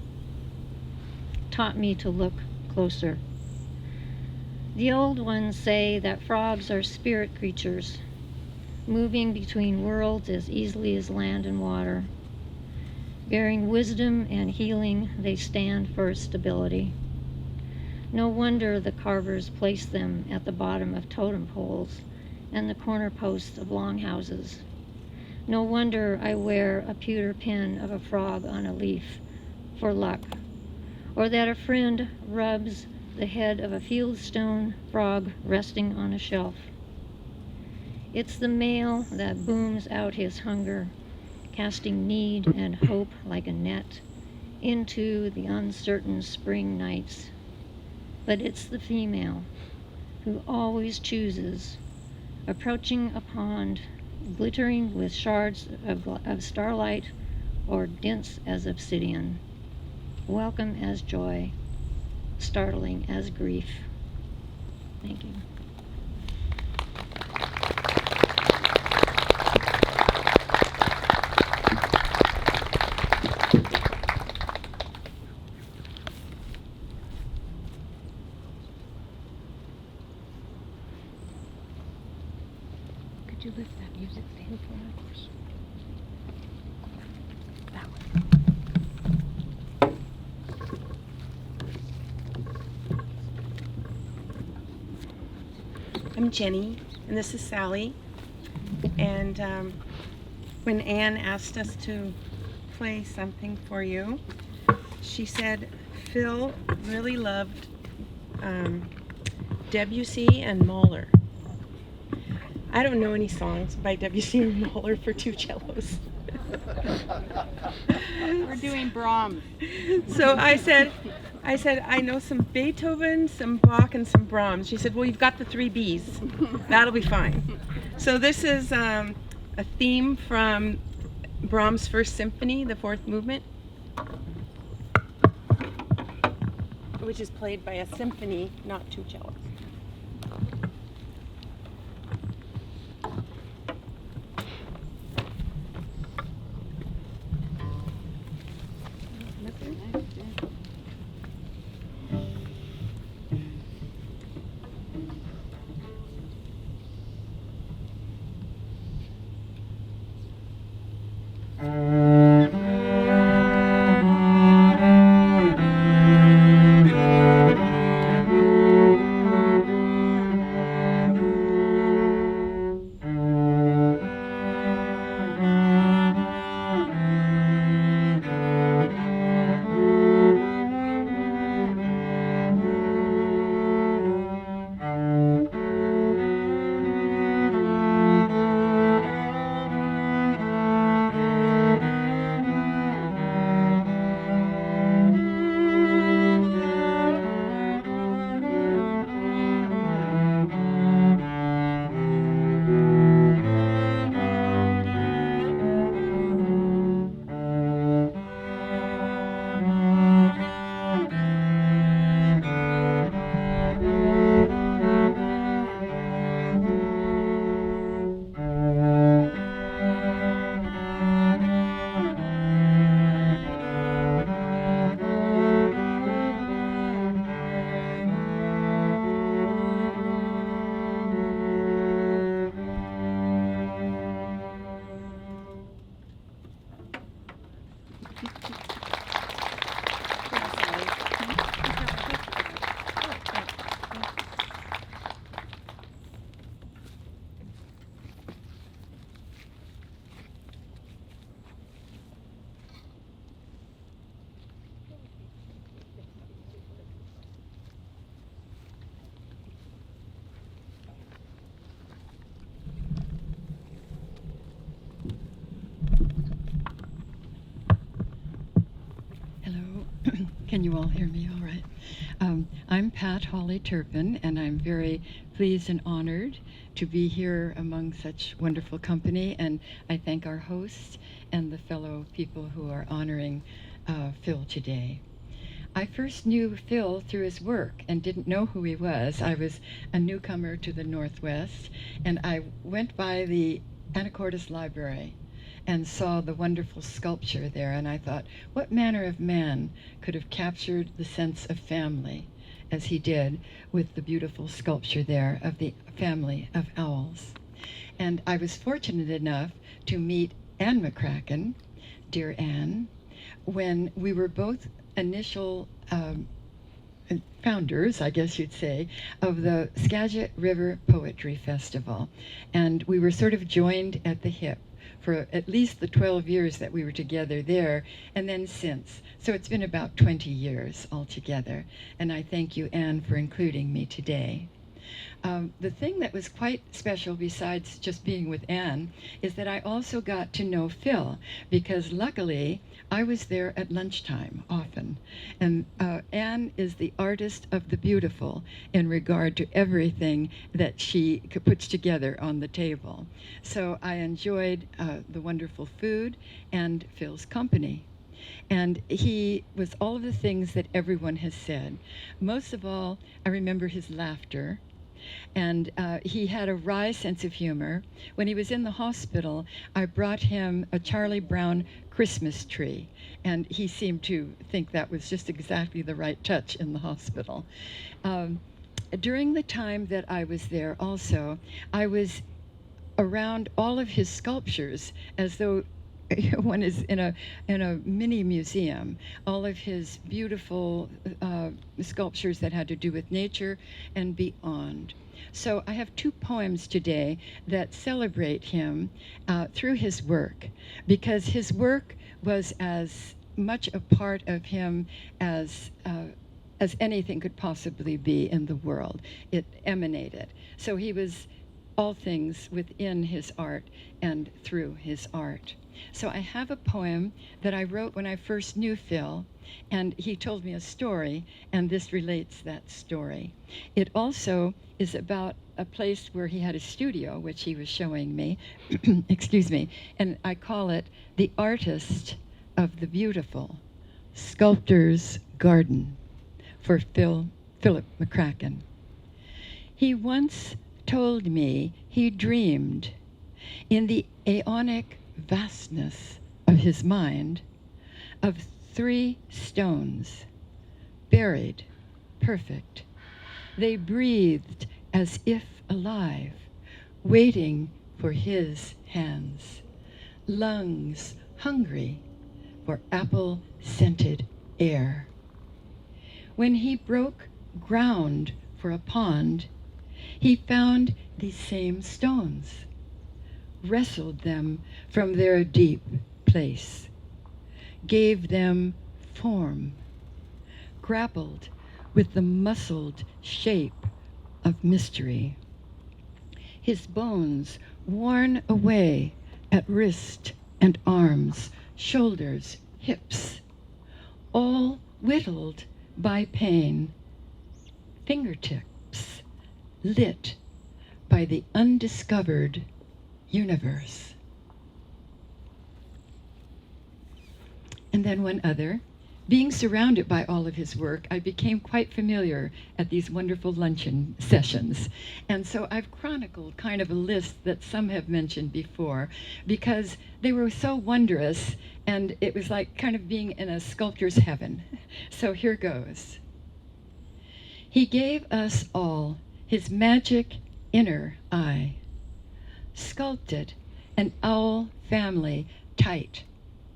taught me to look closer. The old ones say that frogs are spirit creatures, moving between worlds as easily as land and water. Bearing wisdom and healing, they stand for stability. No wonder the carvers placed them at the bottom of totem poles and the corner posts of longhouses. No wonder I wear a pewter pin of a frog on a leaf for luck, or that a friend rubs the head of a fieldstone frog resting on a shelf. It's the male that booms out his hunger, casting need and hope like a net into the uncertain spring nights. But it's the female who always chooses, approaching a pond glittering with shards of starlight or dense as obsidian, welcome as joy, startling as grief. Thank you. Could you lift that music stand for me? Of course. That one. I'm Jenny, and this is Sally. And when Anne asked us to play something for you, she said Phil really loved Debussy and Mahler. I don't know any songs by Debussy or Mahler for two cellos. We're doing Brahms. So I said, I know some Beethoven, some Bach, and some Brahms. She said, well, you've got the three Bs. That'll be fine. So this is a theme from Brahms' First Symphony, the fourth movement, which is played by a symphony, not two cellos. Can you all hear me all right? I'm Pat Holly Turpin, and I'm very pleased and honored to be here among such wonderful company, and I thank our hosts and the fellow people who are honoring Phil today. I first knew Phil through his work and didn't know who he was. I was a newcomer to the Northwest, and I went by the Anacortes Library and saw the wonderful sculpture there, and I thought, what manner of man could have captured the sense of family as he did with the beautiful sculpture there of the family of owls. And I was fortunate enough to meet Anne McCracken, dear Anne, when we were both initial founders, I guess you'd say, of the Skagit River Poetry Festival. And we were sort of joined at the hip for at least the 12 years that we were together there, and then since. So it's been about 20 years altogether. And I thank you, Anne, for including me today. The thing that was quite special, besides just being with Anne, is that I also got to know Phil, because luckily I was there at lunchtime often. And Anne is the artist of the beautiful in regard to everything that she puts together on the table. So I enjoyed the wonderful food and Phil's company. And he was all of the things that everyone has said. Most of all, I remember his laughter. And he had a wry sense of humor. When he was in the hospital, I brought him a Charlie Brown Christmas tree, and he seemed to think that was just exactly the right touch in the hospital. During the time that I was there also, I was around all of his sculptures as though one is in a mini museum, all of his beautiful sculptures that had to do with nature and beyond. So I have two poems today that celebrate him through his work, because his work was as much a part of him as anything could possibly be in the world. It emanated. So he was all things within his art and through his art. So I have a poem that I wrote when I first knew Phil, and he told me a story, and this relates that story. It also is about a place where he had a studio, which he was showing me, excuse me, and I call it The Artist of the Beautiful, Sculptor's Garden, for Philip McCracken. He once told me he dreamed in the aeonic vastness of his mind of 3 stones, buried, perfect. They breathed as if alive, waiting for his hands, lungs hungry for apple-scented air. When he broke ground for a pond, he found these same stones, wrestled them from their deep place, gave them form, grappled with the muscled shape of mystery. His bones worn away at wrist and arms, shoulders, hips, all whittled by pain, fingertips lit by the undiscovered universe. And then one other. Being surrounded by all of his work, I became quite familiar at these wonderful luncheon sessions. And so I've chronicled kind of a list that some have mentioned before, because they were so wondrous, and it was like kind of being in a sculptor's heaven. So here goes. He gave us all his magic inner eye, sculpted an owl family tight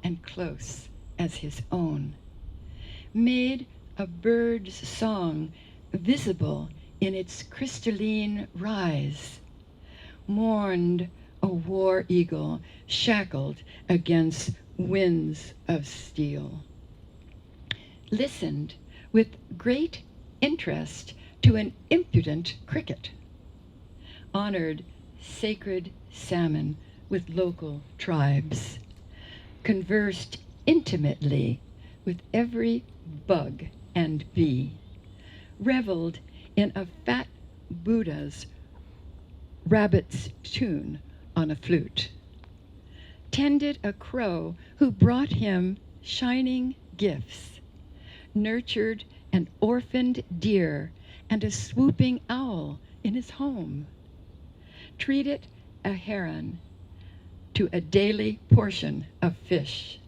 and close as his own, made a bird's song visible in its crystalline rise, mourned a war eagle shackled against winds of steel, listened with great interest to an impudent cricket, honored sacred salmon with local tribes, conversed intimately with every bug and bee, reveled in a fat Buddha's rabbit's tune on a flute, tended a crow who brought him shining gifts, nurtured an orphaned deer and a swooping owl in his home, treated a heron to a daily portion of fish,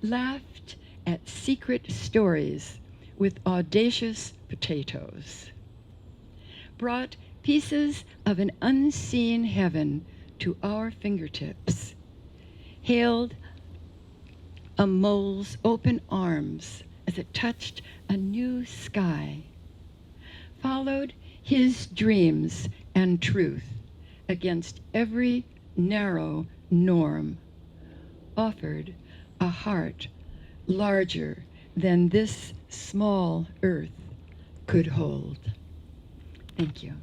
laughed at secret stories with audacious potatoes, brought pieces of an unseen heaven to our fingertips, hailed a mole's open arms as it touched a new sky, followed his dreams and truth against every narrow norm, offered a heart larger than this small earth could hold. Thank you.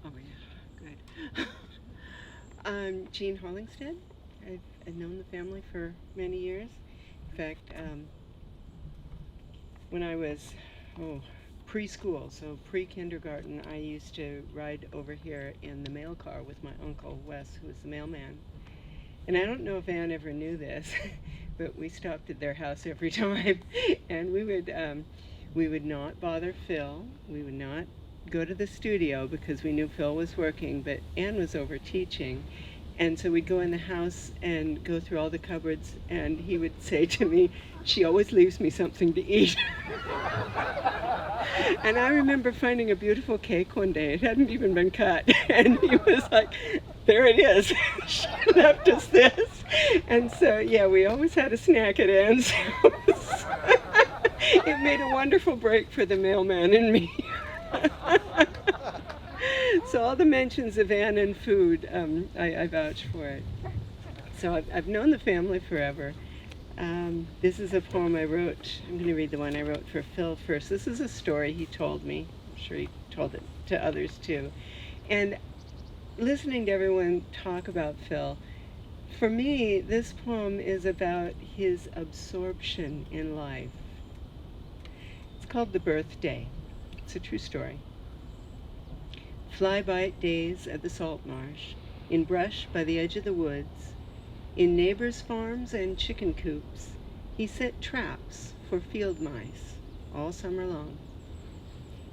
Oh yeah, good. I'm Jean Hollingstead. I've known the family for many years. In fact, when I was preschool, so pre-kindergarten, I used to ride over here in the mail car with my uncle Wes, who was the mailman. And I don't know if Anne ever knew this, but we stopped at their house every time, and we would not bother Phil. We would not go to the studio because we knew Phil was working, but Anne was over teaching. And so we'd go in the house and go through all the cupboards, and he would say to me, "She always leaves me something to eat." And I remember finding a beautiful cake one day. It hadn't even been cut. And he was like, "There it is." She left us this. And so, yeah, we always had a snack at Anne's house. It made a wonderful break for the mailman and me. So all the mentions of Anne and food, I vouch for it. So I've known the family forever. This is a poem I wrote. I'm going to read the one I wrote for Phil first. This is a story he told me. I'm sure he told it to others too. And listening to everyone talk about Phil, for me, this poem is about his absorption in life. It's called The Birthday. It's a true story. Fly-by-it days at the salt marsh, in brush by the edge of the woods, in neighbors' farms and chicken coops, he set traps for field mice all summer long.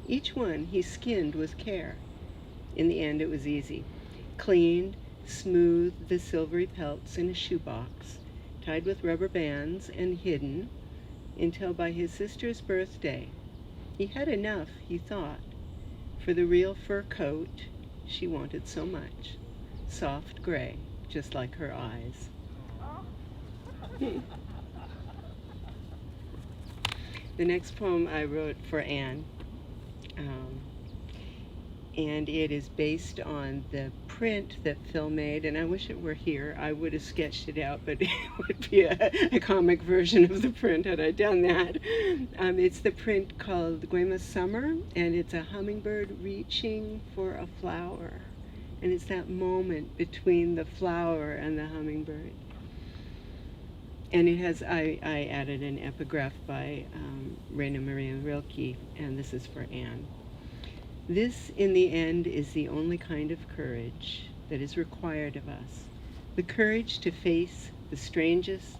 Each one he skinned with care. In the end, it was easy. Cleaned, smoothed the silvery pelts in a shoebox, tied with rubber bands and hidden, until by his sister's birthday, he had enough, he thought, for the real fur coat she wanted so much, soft gray, just like her eyes. The next poem I wrote for Anne, and it is based on the print that Phil made, and I wish it were here. I would have sketched it out, but it would be a comic version of the print had I done that. It's the print called Guemes Summer, and it's a hummingbird reaching for a flower. And it's that moment between the flower and the hummingbird. And it has, I added an epigraph by Raina Maria Rilke, and this is for Anne. This, in the end, is the only kind of courage that is required of us. The courage to face the strangest,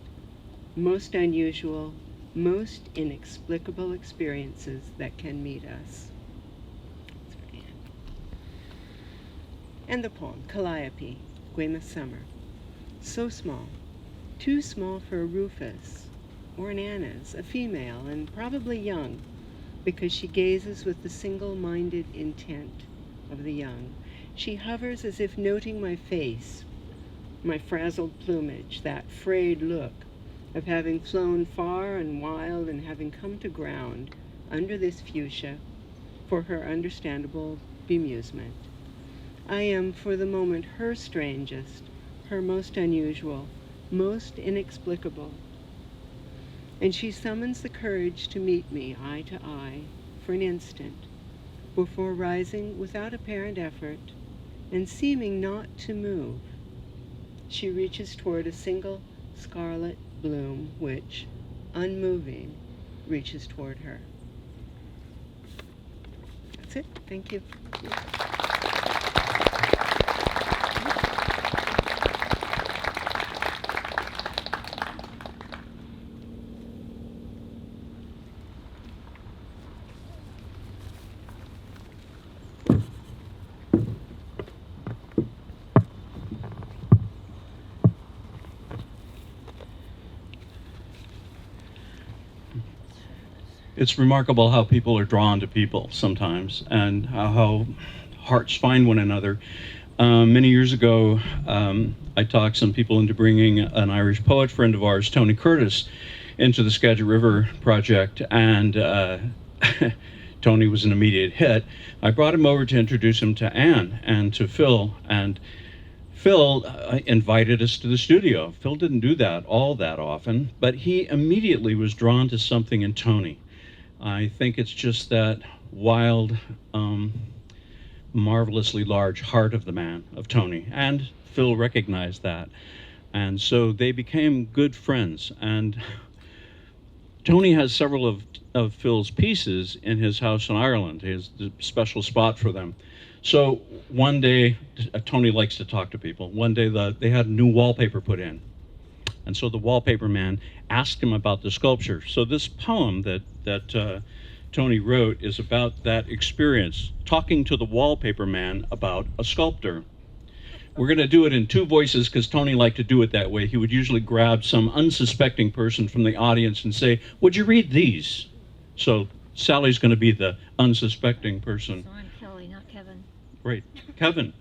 most unusual, most inexplicable experiences that can meet us. That's for Anne. And the poem, Calliope, Guemes Summer. So small, too small for a Rufus or an Anna's, a female and probably young, because she gazes with the single-minded intent of the young. She hovers as if noting my face, my frazzled plumage, that frayed look of having flown far and wild and having come to ground under this fuchsia for her understandable bemusement. I am for the moment her strangest, her most unusual, most inexplicable. And she summons the courage to meet me eye to eye for an instant, before rising without apparent effort and seeming not to move. She reaches toward a single scarlet bloom which, unmoving, reaches toward her. That's it. Thank you. It's remarkable how people are drawn to people sometimes, and how hearts find one another. Many years ago, I talked some people into bringing an Irish poet friend of ours, Tony Curtis, into the Skagit River project, and Tony was an immediate hit. I brought him over to introduce him to Anne and to Phil, and Phil invited us to the studio. Phil didn't do that all that often, but he immediately was drawn to something in Tony. I think it's just that wild, marvelously large heart of the man, of Tony, and Phil recognized that. And so they became good friends. And Tony has several of Phil's pieces in his house in Ireland. He has a special spot for them. So one day, Tony likes to talk to people. One day they had new wallpaper put in. And so the wallpaper man asked him about the sculpture. So this poem that Tony wrote is about that experience, talking to the wallpaper man about a sculptor. We're going to do it in two voices because Tony liked to do it that way. He would usually grab some unsuspecting person from the audience and say, "Would you read these?" So Sally's going to be the unsuspecting person. So I'm Kelly, not Kevin. Great. Kevin.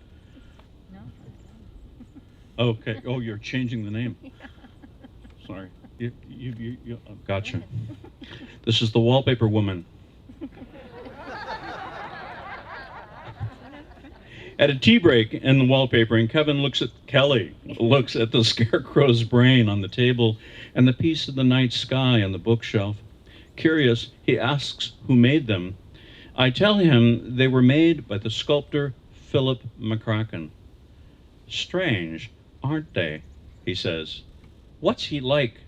No. Okay. Oh, you're changing the name. Sorry. You gotcha. This is the wallpaper woman. At a tea break in the wallpapering, Kelly looks at the scarecrow's brain on the table and the piece of the night sky on the bookshelf. Curious, he asks who made them. I tell him they were made by the sculptor Philip McCracken. Strange, aren't they? He says. What's he like?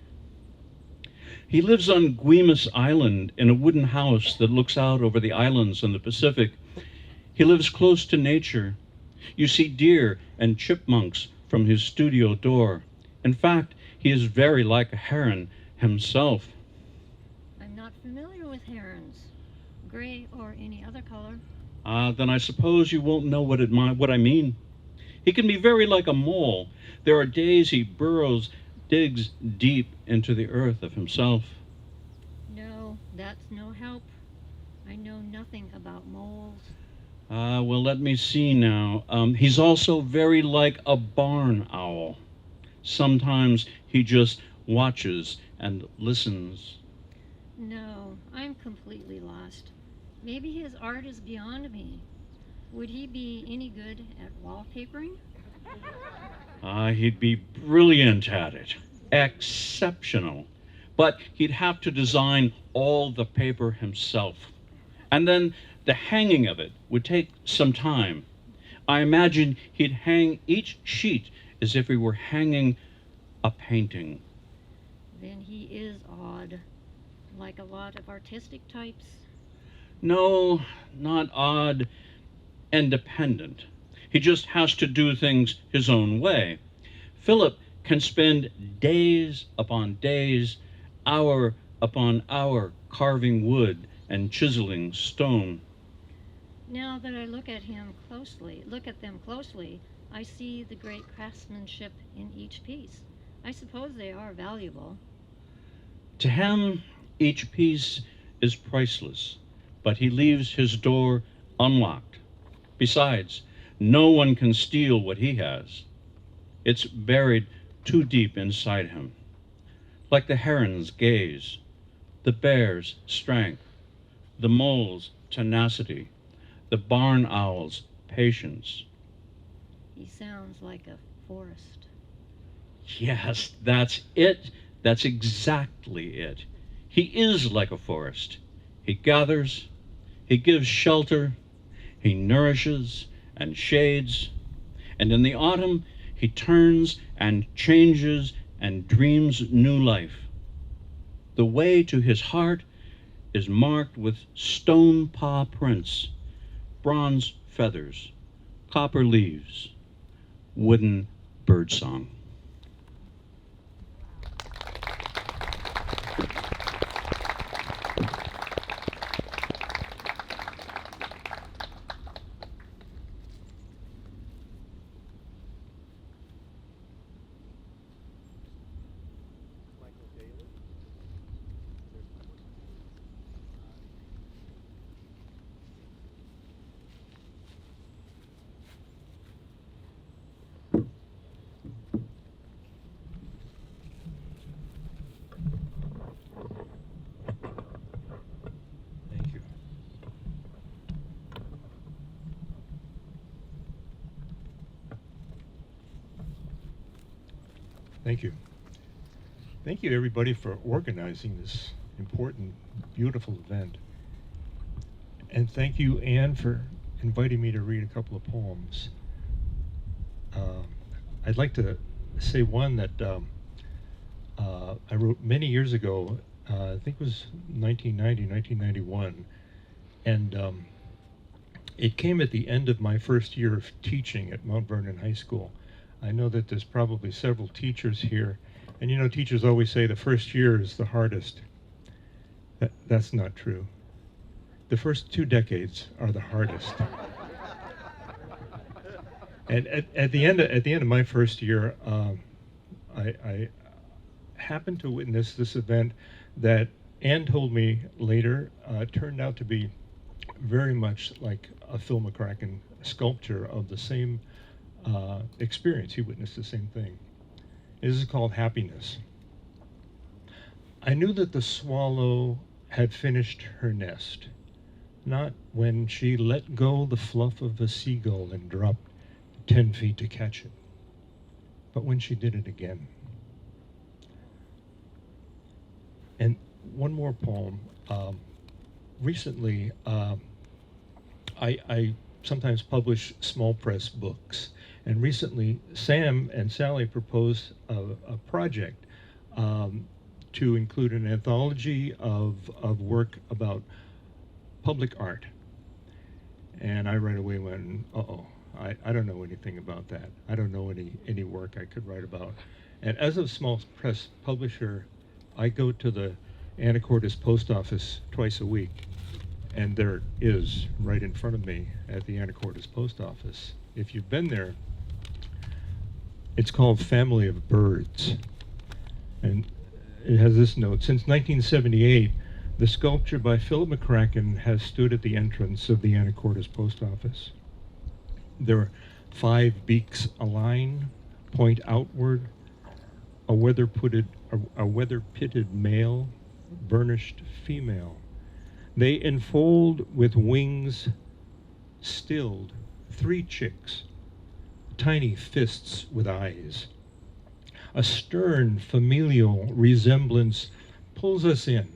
He lives on Guemes Island in a wooden house that looks out over the islands in the Pacific. He lives close to nature. You see deer and chipmunks from his studio door. In fact, he is very like a heron himself. I'm not familiar with herons, gray or any other color. Then I suppose you won't know what I mean. He can be very like a mole. There are days he digs deep into the earth of himself. No, that's no help. I know nothing about moles. Well, let me see now. He's also very like a barn owl. Sometimes he just watches and listens. No, I'm completely lost. Maybe his art is beyond me. Would he be any good at wallpapering? He'd be brilliant at it. Exceptional. But he'd have to design all the paper himself. And then the hanging of it would take some time. I imagine he'd hang each sheet as if he were hanging a painting. Then he is odd, like a lot of artistic types. No, not odd, independent. He just has to do things his own way. Philip can spend days upon days, hour upon hour, carving wood and chiseling stone. Now that I look at them closely, I see the great craftsmanship in each piece. I suppose they are valuable. To him, each piece is priceless, but he leaves his door unlocked. Besides, no one can steal what he has. It's buried too deep inside him. Like the heron's gaze, the bear's strength, the mole's tenacity, the barn owl's patience. He sounds like a forest. Yes, that's it. That's exactly it. He is like a forest. He gathers, he gives shelter, he nourishes and shades, and in the autumn he turns and changes and dreams new life. The way to his heart is marked with stone paw prints, bronze feathers, copper leaves, wooden birdsong. Thank you. Thank you. Thank you, everybody, for organizing this important, beautiful event. And thank you, Anne, for inviting me to read a couple of poems. I'd like to say one that I wrote many years ago. I think it was 1990, 1991. And it came at the end of my first year of teaching at Mount Vernon High School. I know that there's probably several teachers here. And you know, teachers always say the first year is the hardest. That's not true. The first 2 decades are the hardest. And at the end of my first year, I happened to witness this event that Anne told me later turned out to be very much like a Phil McCracken sculpture of the same experience. He witnessed the same thing. This is called Happiness. I knew that the swallow had finished her nest, not when she let go the fluff of a seagull and dropped 10 feet to catch it, but when she did it again. And one more poem. Recently, I sometimes publish small press books, and recently Sam and Sally proposed a project to include an anthology of work about public art. And I right away went, uh-oh, I don't know anything about that. I don't know any work I could write about. And as a small press publisher, I go to the Anacortes post office twice a week, and there is right in front of me at the Anacortes post office. If you've been there, it's called Family of Birds. And it has this note: since 1978, the sculpture by Philip McCracken has stood at the entrance of the Anacortes post office. There are 5 beaks align, point outward, a weather-pitted male, burnished female. They enfold with wings stilled 3 chicks, tiny fists with eyes. A stern familial resemblance pulls us in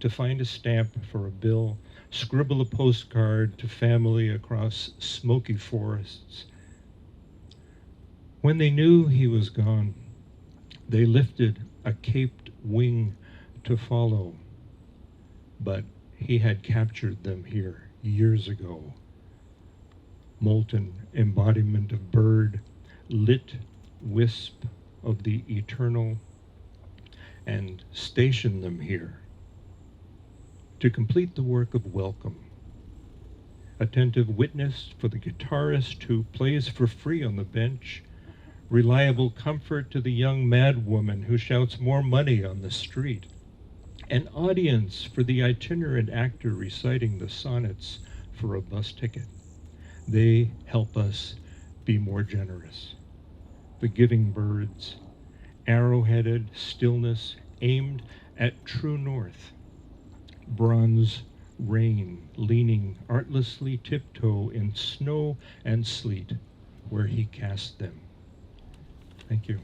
to find a stamp for a bill, scribble a postcard to family across smoky forests. When they knew he was gone, they lifted a caped wing to follow, but he had captured them here years ago. Molten embodiment of bird, lit wisp of the eternal, and stationed them here to complete the work of welcome. Attentive witness for the guitarist who plays for free on the bench, reliable comfort to the young madwoman who shouts more money on the street, an audience for the itinerant actor reciting the sonnets for a bus ticket. They help us be more generous. The giving birds, arrow-headed stillness aimed at true north. Bronze rain leaning artlessly tiptoe in snow and sleet, where he cast them. Thank you.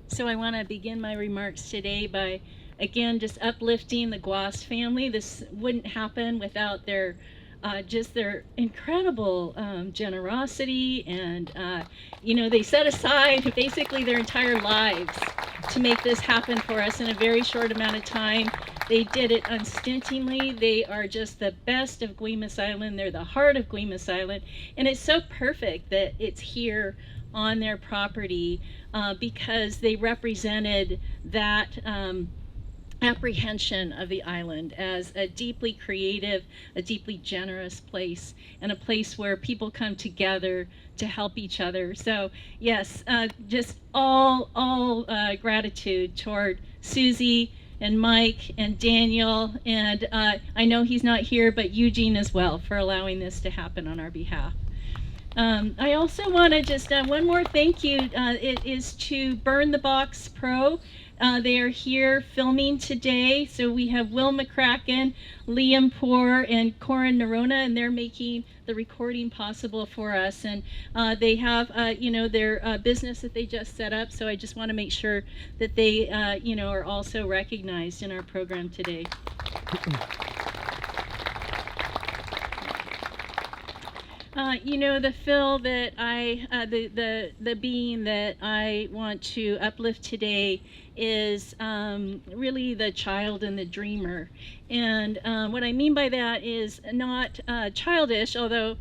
So I want to begin my remarks today by, again, just uplifting the Guas family. This wouldn't happen without their just their incredible generosity, and they set aside basically their entire lives to make this happen for us in a very short amount of time. They did it unstintingly. They are just the best of Guemes Island. They're the heart of Guemes Island, and it's so perfect that it's here on their property because they represented that apprehension of the island as a deeply creative, a deeply generous place, and a place where people come together to help each other. So yes, just all gratitude toward Susie and Mike and Daniel, and I know he's not here, but Eugene as well, for allowing this to happen on our behalf. I also want to just, one more thank you, it is to Burn the Box Pro. They are here filming today. So we have Will McCracken, Liam Poor, and Corin Nerona, and they're making the recording possible for us. And they have, their business that they just set up. So I just want to make sure that they, are also recognized in our program today. The Phil that the being that I want to uplift today is really the child and the dreamer. And what I mean by that is not childish, although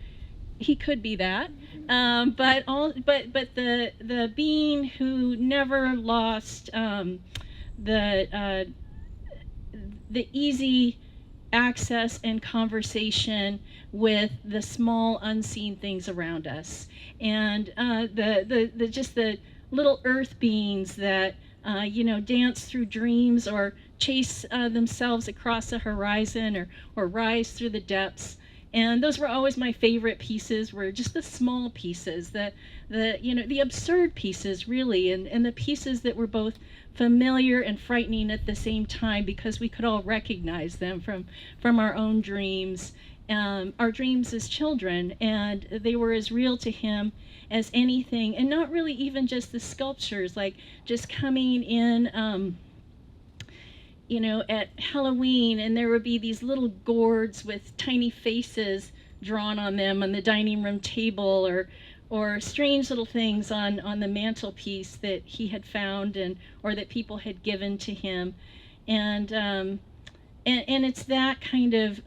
he could be that, but the being who never lost the easy access and conversation with the small unseen things around us, and the little earth beings that dance through dreams or chase themselves across the horizon or rise through the depths. And those were always my favorite pieces, were just the small pieces, the absurd pieces, really, and the pieces that were both familiar and frightening at the same time, because we could all recognize them from our own dreams, our dreams as children, and they were as real to him as anything. And not really even just the sculptures, like just coming in at Halloween, and there would be these little gourds with tiny faces drawn on them on the dining room table, or strange little things on the mantelpiece that he had found or that people had given to him. And it's that kind of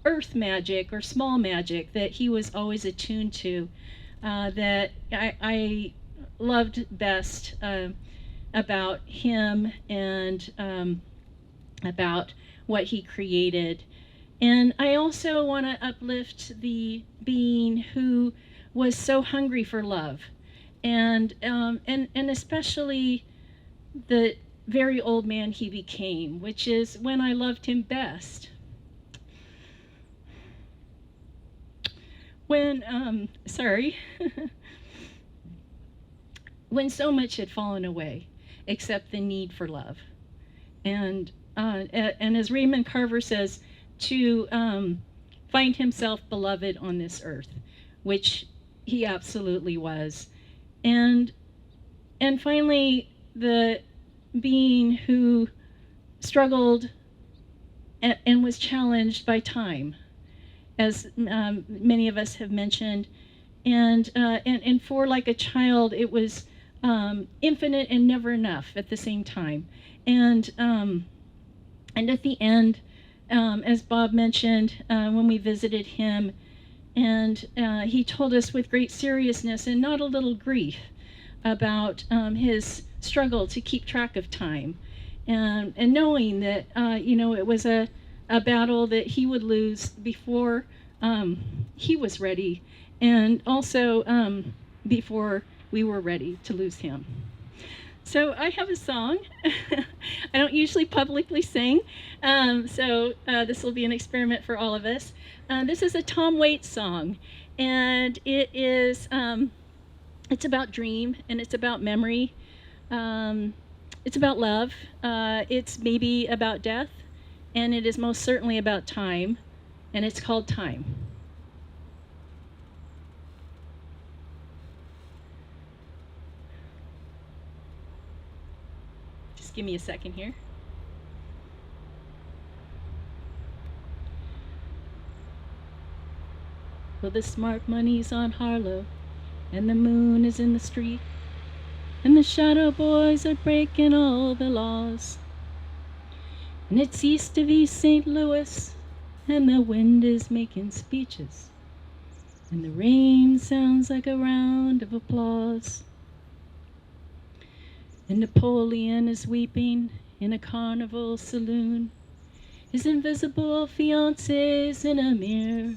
earth magic or small magic that he was always attuned to, that I loved best about him and about what he created. And I also want to uplift the being who was so hungry for love, and especially the very old man he became, which is when I loved him best. When when so much had fallen away, except the need for love, and as Raymond Carver says, to find himself beloved on this earth, which he absolutely was. And finally, the being who struggled and was challenged by time, as many of us have mentioned, and for like a child, it was infinite and never enough at the same time. And at the end, as Bob mentioned, when we visited him, and he told us with great seriousness and not a little grief about his struggle to keep track of time, and knowing that it was a battle that he would lose before he was ready, and also before we were ready to lose him. So I have a song. I don't usually publicly sing, so this will be an experiment for all of us. This is a Tom Waits song, and it is it's about dream and it's about memory. It's about love. It's maybe about death, and it is most certainly about time, and it's called Time. Just give me a second here. Well, the smart money's on Harlow, and the moon is in the street, and the shadow boys are breaking all the laws. And it's east of East St. Louis, and the wind is making speeches, and the rain sounds like a round of applause. And Napoleon is weeping in a carnival saloon, his invisible fiancee's in a mirror.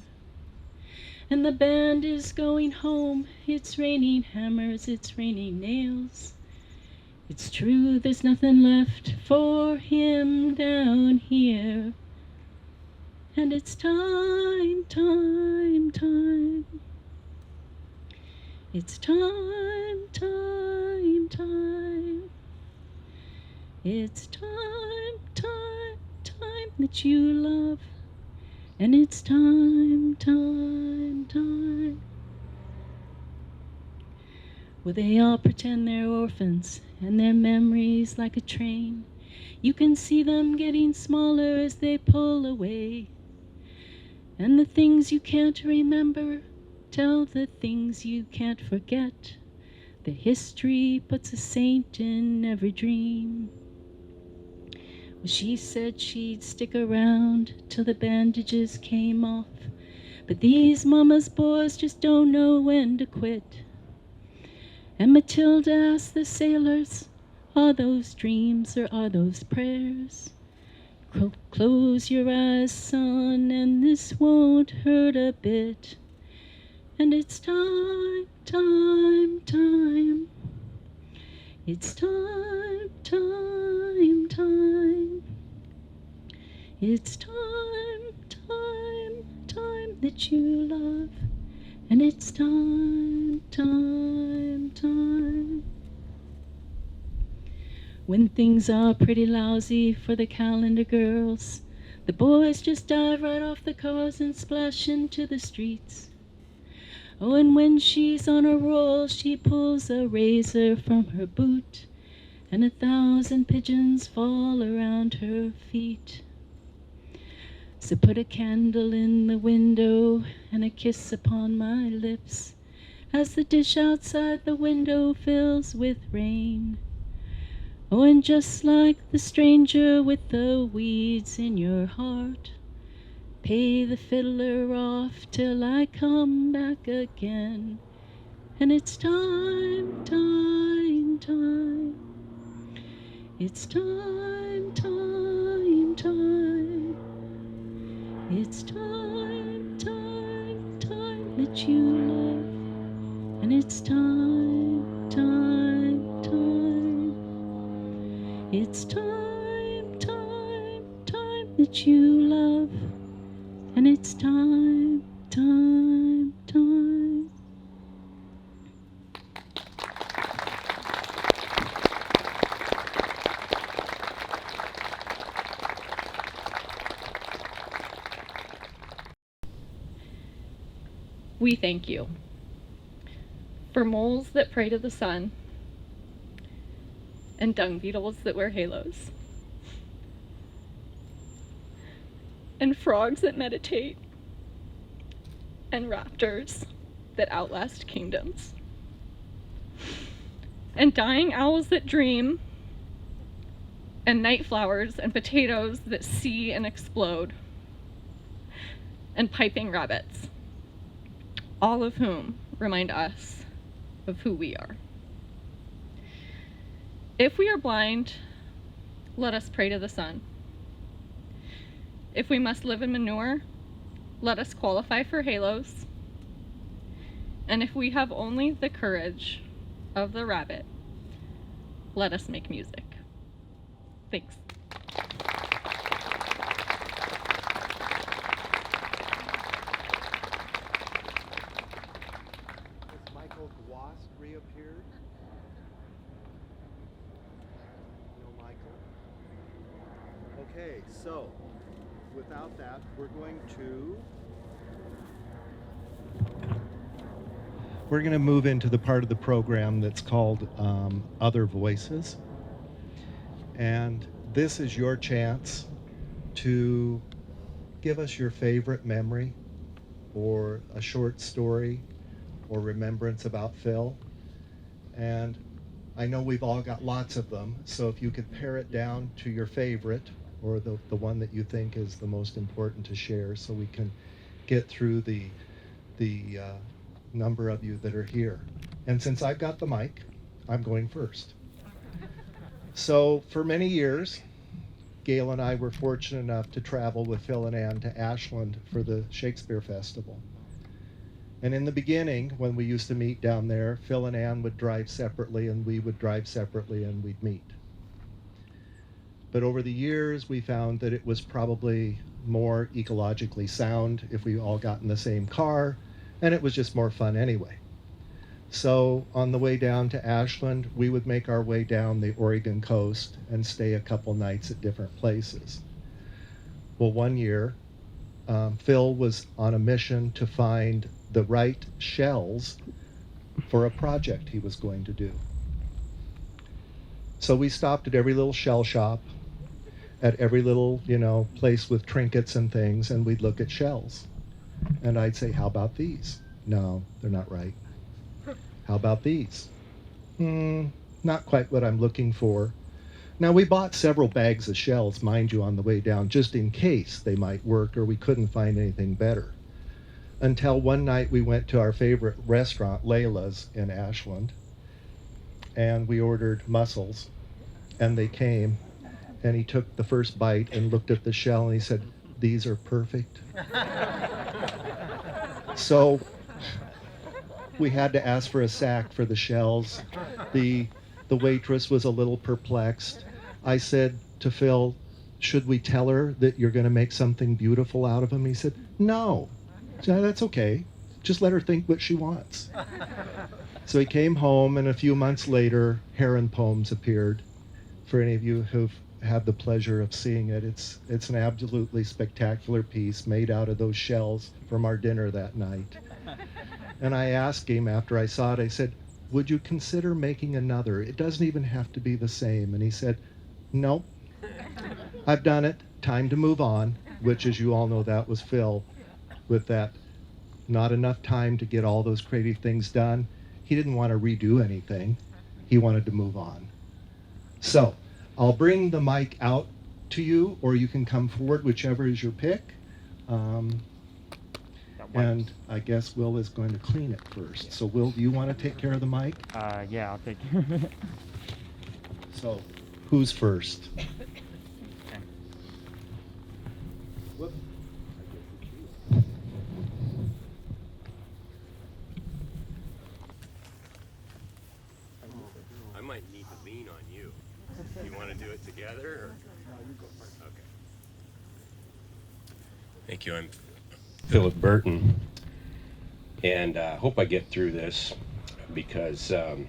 And the band is going home, it's raining hammers, it's raining nails. It's true, there's nothing left for him down here. And it's time, time, time. It's time, time, time. It's time, time, time that you love. And it's time, time, time. Well, they all pretend they're orphans, and their memories like a train. You can see them getting smaller as they pull away. And the things you can't remember tell the things you can't forget. That history puts a saint in every dream. Well, she said she'd stick around till the bandages came off. But these mama's boys just don't know when to quit. And Matilda asked the sailors, are those dreams or are those prayers? Close your eyes, son, and this won't hurt a bit. And it's time, time, time. It's time, time, time. It's time, time, time that you love. And it's time, time, time. When things are pretty lousy for the calendar girls, the boys just dive right off the cars and splash into the streets. Oh, and when she's on a roll, she pulls a razor from her boot, and 1,000 pigeons fall around her feet. So put a candle in the window and a kiss upon my lips, as the dish outside the window fills with rain. Oh, and just like the stranger with the weeds in your heart, pay the fiddler off till I come back again. And it's time, time, time. It's time, time, time. It's time, time, time that you love. And it's time, time, time. It's time, time, time that you love. And it's time, time, time. We thank you for moles that pray to the sun and dung beetles that wear halos and frogs that meditate and raptors that outlast kingdoms and dying owls that dream and night flowers and potatoes that see and explode and piping rabbits, all of whom remind us of who we are. If we are blind, let us pray to the sun. If we must live in manure, let us qualify for halos. And if we have only the courage of the rabbit, let us make music. Thanks. Has Michael Guast reappeared? No Michael? Okay, so without that, we're going to move into the part of the program that's called Other Voices. And this is your chance to give us your favorite memory or a short story or remembrance about Phil. And I know we've all got lots of them, so if you could pare it down to your favorite or the one that you think is the most important to share, so we can get through the number of you that are here. And since I've got the mic, I'm going first. So for many years, Gail and I were fortunate enough to travel with Phil and Ann to Ashland for the Shakespeare Festival. And in the beginning, when we used to meet down there, Phil and Ann would drive separately and we would drive separately and we'd meet. But over the years, we found that it was probably more ecologically sound if we all got in the same car, and it was just more fun anyway. So on the way down to Ashland, we would make our way down the Oregon coast and stay a couple nights at different places. Well, one year, Phil was on a mission to find the right shells for a project he was going to do. So we stopped at every little shell shop, at every little, place with trinkets and things, and we'd look at shells. And I'd say, how about these? No, they're not right. How about these? Not quite what I'm looking for. Now, we bought several bags of shells, mind you, on the way down, just in case they might work or we couldn't find anything better. Until one night we went to our favorite restaurant, Layla's in Ashland, and we ordered mussels, and they came, and he took the first bite and looked at the shell and he said, "These are perfect." So we had to ask for a sack for the shells. The waitress was a little perplexed. I said to Phil, "Should we tell her that you're going to make something beautiful out of them?" He said, "No, that's okay. Just let her think what she wants." So he came home, and a few months later, Heron Poems appeared. For any of you who've had the pleasure of seeing it, it's an absolutely spectacular piece made out of those shells from our dinner that night. And I asked him after I saw it, I said, "Would you consider making another? It doesn't even have to be the same." And he said, "Nope, I've done it. Time to move on," which, as you all know, that was Phil with that not enough time to get all those creative things done. He didn't want to redo anything. He wanted to move on. So I'll bring the mic out to you, or you can come forward, whichever is your pick. And I guess Will is going to clean it first. So Will, do you want to take care of the mic? Yeah, I'll take care of it. So who's first? Whoop. I might need to lean on you. You want to do it together? Or? No, you go first. Okay. Thank you. I'm Philip Burton, and I hope I get through this because I'm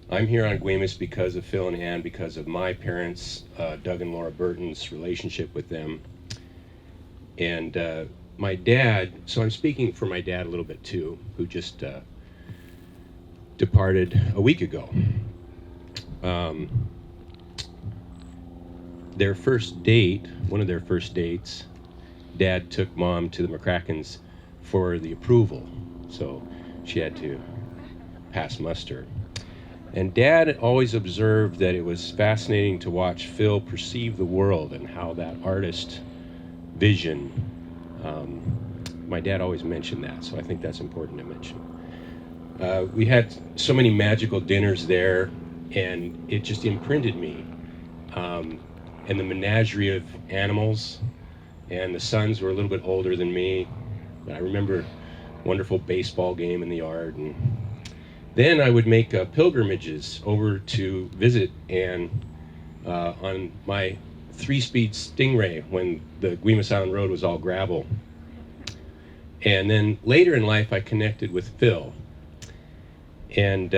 here on Guemes because of Phil and Ann, because of my parents, Doug and Laura Burton's relationship with them. And my dad, so I'm speaking for my dad a little bit too, who just departed a week ago. Their first date, one of their first dates, Dad took Mom to the McCrackens for the approval, so she had to pass muster. And Dad always observed that it was fascinating to watch Phil perceive the world and how that artist vision, my dad always mentioned that, so I think that's important to mention. We had so many magical dinners there, and it just imprinted me. And the menagerie of animals, and the sons were a little bit older than me, but I remember a wonderful baseball game in the yard, and Then I would make pilgrimages over to visit Anne on my 3-speed Stingray when the Guemes Island Road was all gravel. And then later in life, I connected with Phil. And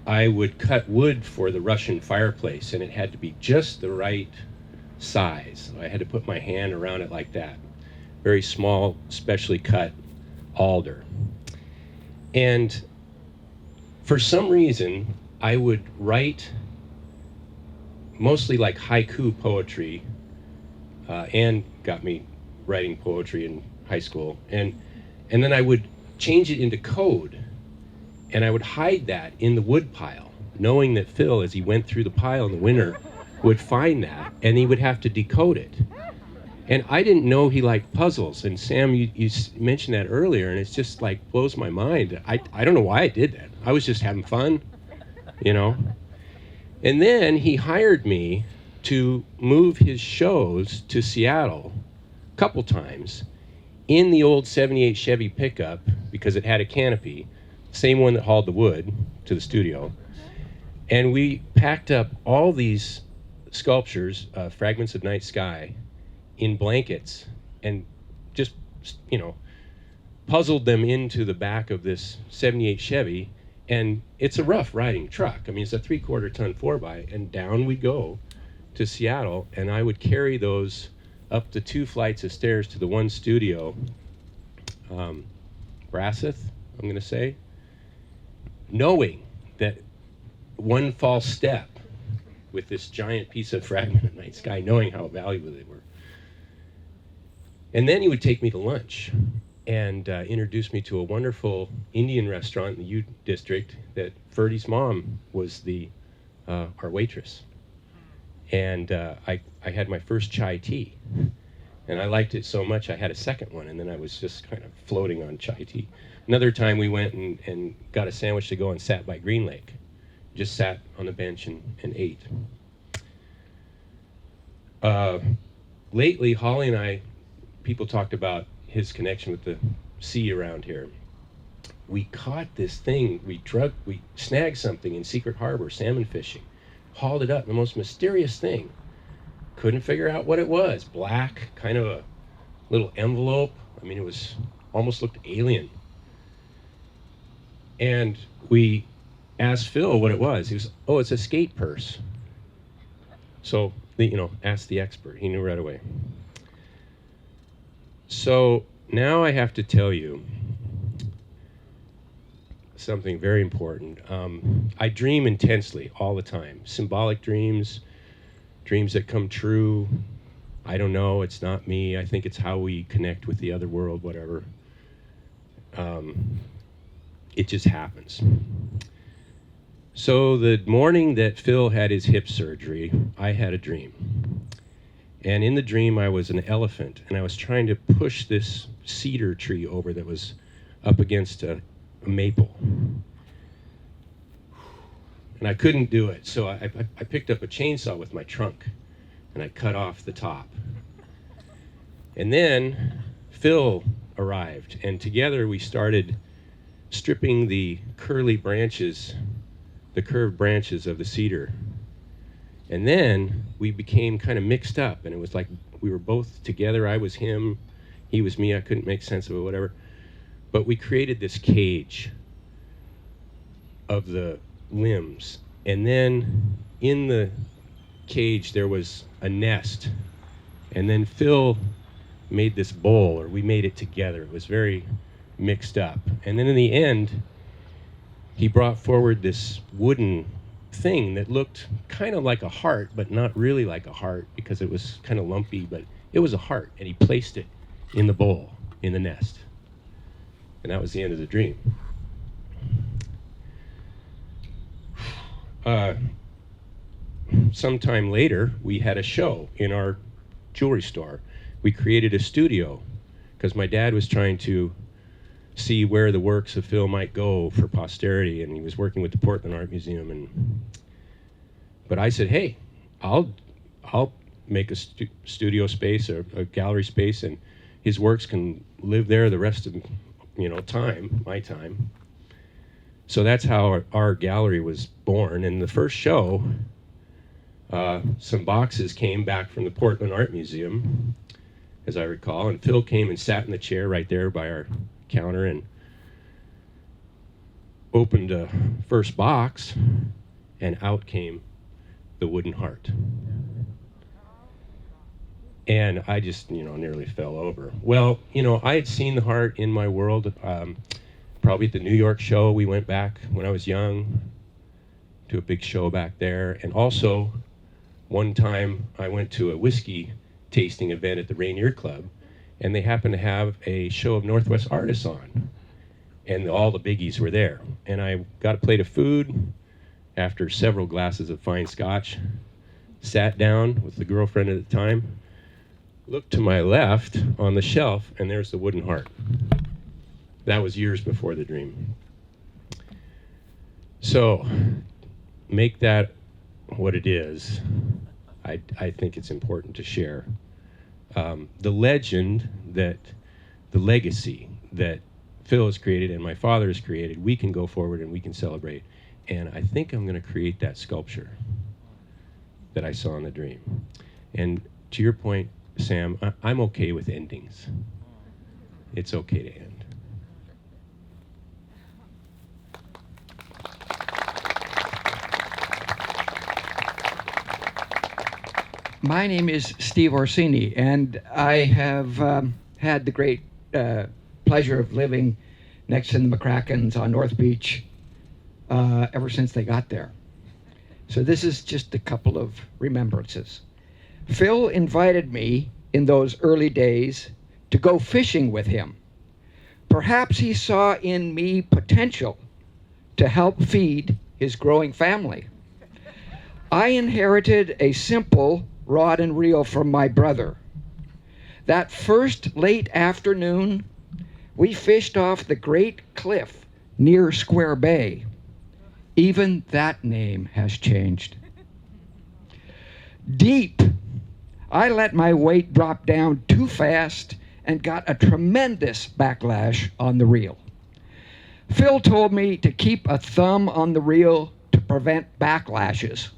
I would cut wood for the Russian fireplace, and it had to be just the right size. I had to put my hand around it like that. Very small, specially cut alder. And for some reason, I would write mostly like haiku poetry. Anne got me writing poetry in high school. And then I would change it into code. And I would hide that in the wood pile, knowing that Phil, as he went through the pile in the winter, would find that, and he would have to decode it. And I didn't know he liked puzzles. And Sam, you mentioned that earlier, and it's just like blows my mind. I don't know why I did that. I was just having fun, you know. And then he hired me to move his shows to Seattle a couple times in the old 78 Chevy pickup because it had a canopy. Same one that hauled the wood to the studio. And we packed up all these sculptures, fragments of night sky, in blankets and just, you know, puzzled them into the back of this 78 Chevy. And it's a rough riding truck. I mean, it's a 3/4 ton 4x, and down we go to Seattle. And I would carry those up the 2 flights of stairs to the one studio, Brasseth, I'm going to say, knowing that one false step with this giant piece of fragment of night sky, knowing how valuable they were. And then he would take me to lunch and introduce me to a wonderful Indian restaurant in the U District that Ferdy's mom was our waitress. And I had my first chai tea. And I liked it so much I had a second one, and then I was just kind of floating on chai tea. Another time we went and got a sandwich to go and sat by Green Lake. Just sat on the bench and ate. Lately, Holly and I, people talked about his connection with the sea around here. We caught this thing, we snagged something in Secret Harbor, salmon fishing, hauled it up, the most mysterious thing. Couldn't figure out what it was. Black, kind of a little envelope. I mean, it was almost looked alien. And we asked Phil what it was. He was, oh, it's a skate purse. So, asked the expert. He knew right away. So now I have to tell you something very important. I dream intensely all the time. Symbolic dreams, dreams that come true. I don't know, it's not me. I think it's how we connect with the other world, whatever. It just happens. So the morning that Phil had his hip surgery, I had a dream. And in the dream, I was an elephant, and I was trying to push this cedar tree over that was up against a maple. And I couldn't do it, so I picked up a chainsaw with my trunk, and I cut off the top. And then Phil arrived, and together we started stripping the curved branches of the cedar. And then we became kind of mixed up, and it was like we were both together. I was him, he was me. I couldn't make sense of it, whatever. But we created this cage of the limbs. And then in the cage, there was a nest. And then Phil made this bowl, or we made it together. It was very mixed up. And then in the end, he brought forward this wooden thing that looked kind of like a heart, but not really like a heart because it was kind of lumpy, but it was a heart. And he placed it in the bowl, in the nest. And that was the end of the dream. Sometime later, we had a show in our jewelry store. We created a studio because my dad was trying to see where the works of Phil might go for posterity, and he was working with the Portland Art Museum. But I said, hey, I'll make a studio space or a gallery space, and his works can live there the rest of my time. So that's how our gallery was born. And the first show, some boxes came back from the Portland Art Museum, as I recall, and Phil came and sat in the chair right there by our counter and opened a first box, and out came the wooden heart. And I just, nearly fell over. Well, I had seen the heart in my world, probably at the New York show. We went back when I was young to a big show back there. And also, one time I went to a whiskey tasting event at the Rainier Club, and they happened to have a show of Northwest artists on. And all the biggies were there. And I got a plate of food after several glasses of fine scotch, sat down with the girlfriend at the time, looked to my left on the shelf, and there's the wooden heart. That was years before the dream. So, make that what it is. I think it's important to share. The legend the legacy that Phil has created and my father has created, we can go forward and we can celebrate. And I think I'm going to create that sculpture that I saw in the dream. And to your point, Sam, I'm okay with endings. It's okay to end. My name is Steve Orsini, and I have had the great pleasure of living next to the McCrackens on North Beach ever since they got there. So this is just a couple of remembrances. Phil invited me in those early days to go fishing with him. Perhaps he saw in me potential to help feed his growing family. I inherited a simple rod and reel from my brother. That first late afternoon, we fished off the great cliff near Square Bay. Even that name has changed. Deep, I let my weight drop down too fast and got a tremendous backlash on the reel. Phil told me to keep a thumb on the reel to prevent backlashes.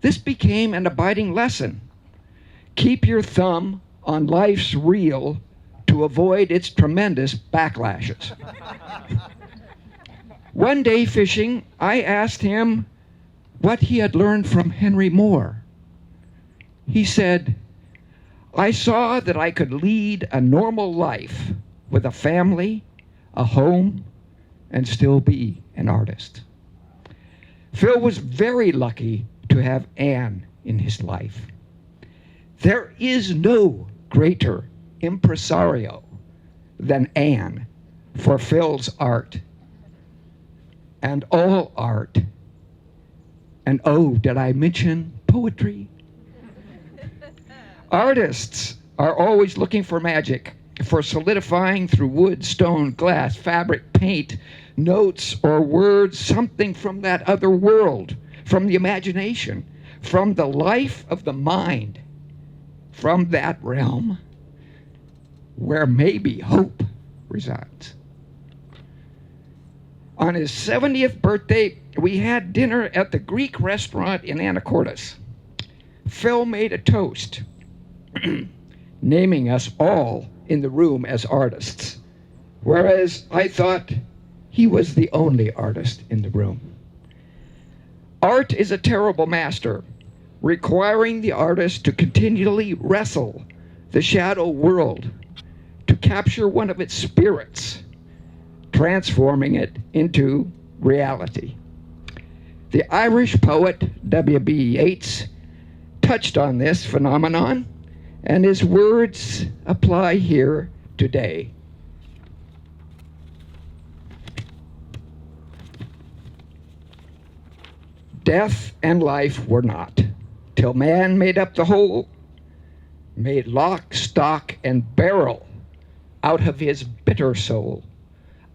This became an abiding lesson. Keep your thumb on life's reel to avoid its tremendous backlashes. One day fishing, I asked him what he had learned from Henry Moore. He said, I saw that I could lead a normal life with a family, a home, and still be an artist. Phil was very lucky to have Anne in his life. There is no greater impresario than Anne for Phil's art. And all art. And oh, did I mention poetry? Artists are always looking for magic, for solidifying through wood, stone, glass, fabric, paint, notes, or words, something from that other world, from the imagination, from the life of the mind, from that realm where maybe hope resides. On his 70th birthday, we had dinner at the Greek restaurant in Anacortes. Phil made a toast, naming us all in the room as artists, whereas I thought he was the only artist in the room. Art is a terrible master, requiring the artist to continually wrestle the shadow world to capture one of its spirits, transforming it into reality. The Irish poet W.B. Yeats touched on this phenomenon, and his words apply here today. Death and life were not, till man made up the whole, made lock, stock, and barrel out of his bitter soul.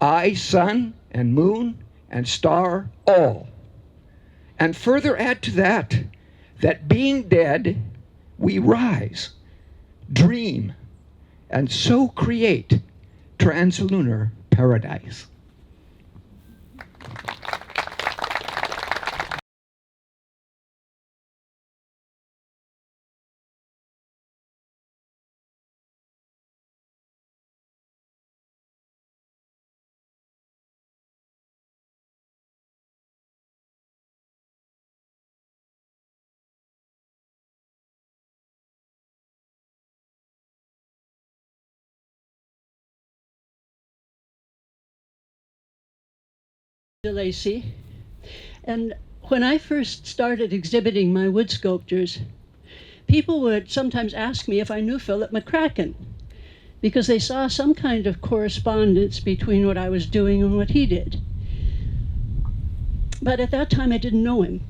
I, sun, and moon, and star, all. And further add to that, that being dead, we rise, dream, and so create translunar paradise. Lacey. And when I first started exhibiting my wood sculptures, people would sometimes ask me if I knew Philip McCracken, because they saw some kind of correspondence between what I was doing and what he did. But at that time, I didn't know him.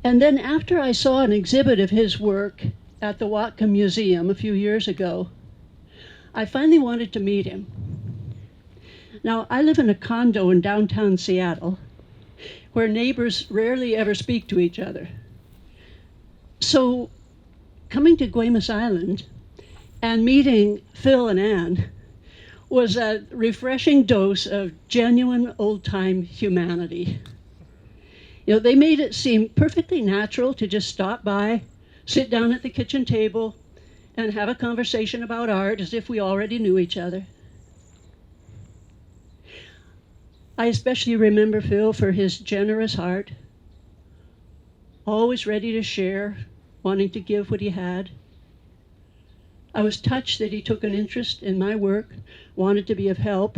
And then after I saw an exhibit of his work at the Whatcom Museum a few years ago, I finally wanted to meet him. Now, I live in a condo in downtown Seattle where neighbors rarely ever speak to each other. So coming to Guemes Island and meeting Phil and Anne was a refreshing dose of genuine old-time humanity. You know, they made it seem perfectly natural to just stop by, sit down at the kitchen table, and have a conversation about art as if we already knew each other. I especially remember Phil for his generous heart, always ready to share, wanting to give what he had. I was touched that he took an interest in my work, wanted to be of help,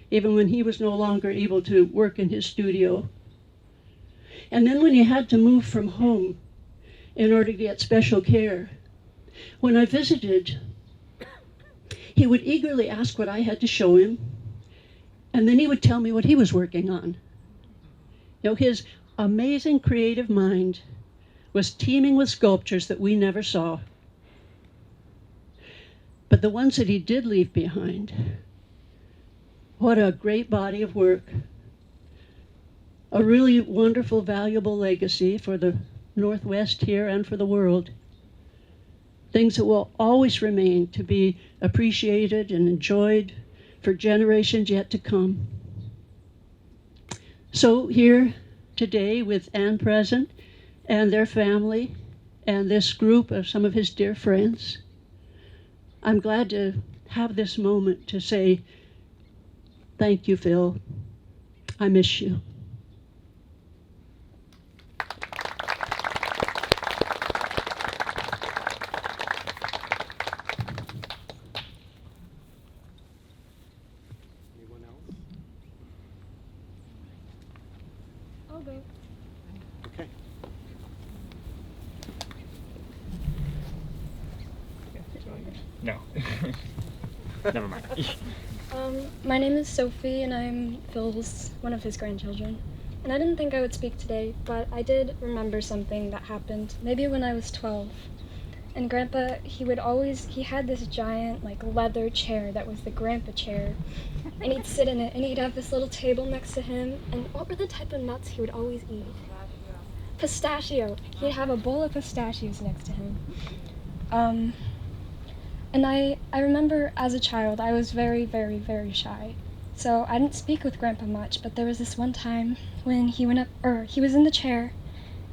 even when he was no longer able to work in his studio. And then when he had to move from home in order to get special care, when I visited, he would eagerly ask what I had to show him, and then he would tell me what he was working on. You know, his amazing creative mind was teeming with sculptures that we never saw. But the ones that he did leave behind, what a great body of work. A really wonderful, valuable legacy for the Northwest here and for the world. Things that will always remain to be appreciated and enjoyed for generations yet to come. So here today with Anne present and their family and this group of some of his dear friends, I'm glad to have this moment to say, thank you, Phil. I miss you. Anyone else? I'll go. Okay. No. Never mind. My name is Sophie, and I'm one of his grandchildren. And I didn't think I would speak today, but I did remember something that happened, maybe when I was 12. And Grandpa, he had this giant, leather chair that was the grandpa chair. And he'd sit in it, and he'd have this little table next to him. And what were the type of nuts he would always eat? Pistachio. He'd have a bowl of pistachios next to him. And I remember as a child, I was very, very, very shy. So I didn't speak with Grandpa much, but there was this one time when he was in the chair,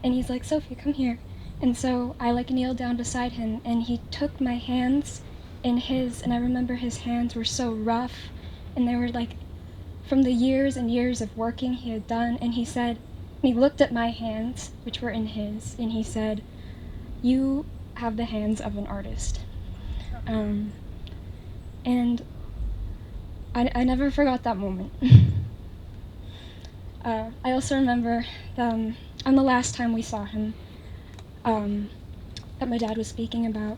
and he's like, Sophie, come here. And so I kneeled down beside him, and he took my hands in his, and I remember his hands were so rough, and they were from the years and years of working he had done, and he looked at my hands, which were in his, and he said, you have the hands of an artist. And I never forgot that moment. I also remember on the last time we saw him, that my dad was speaking about,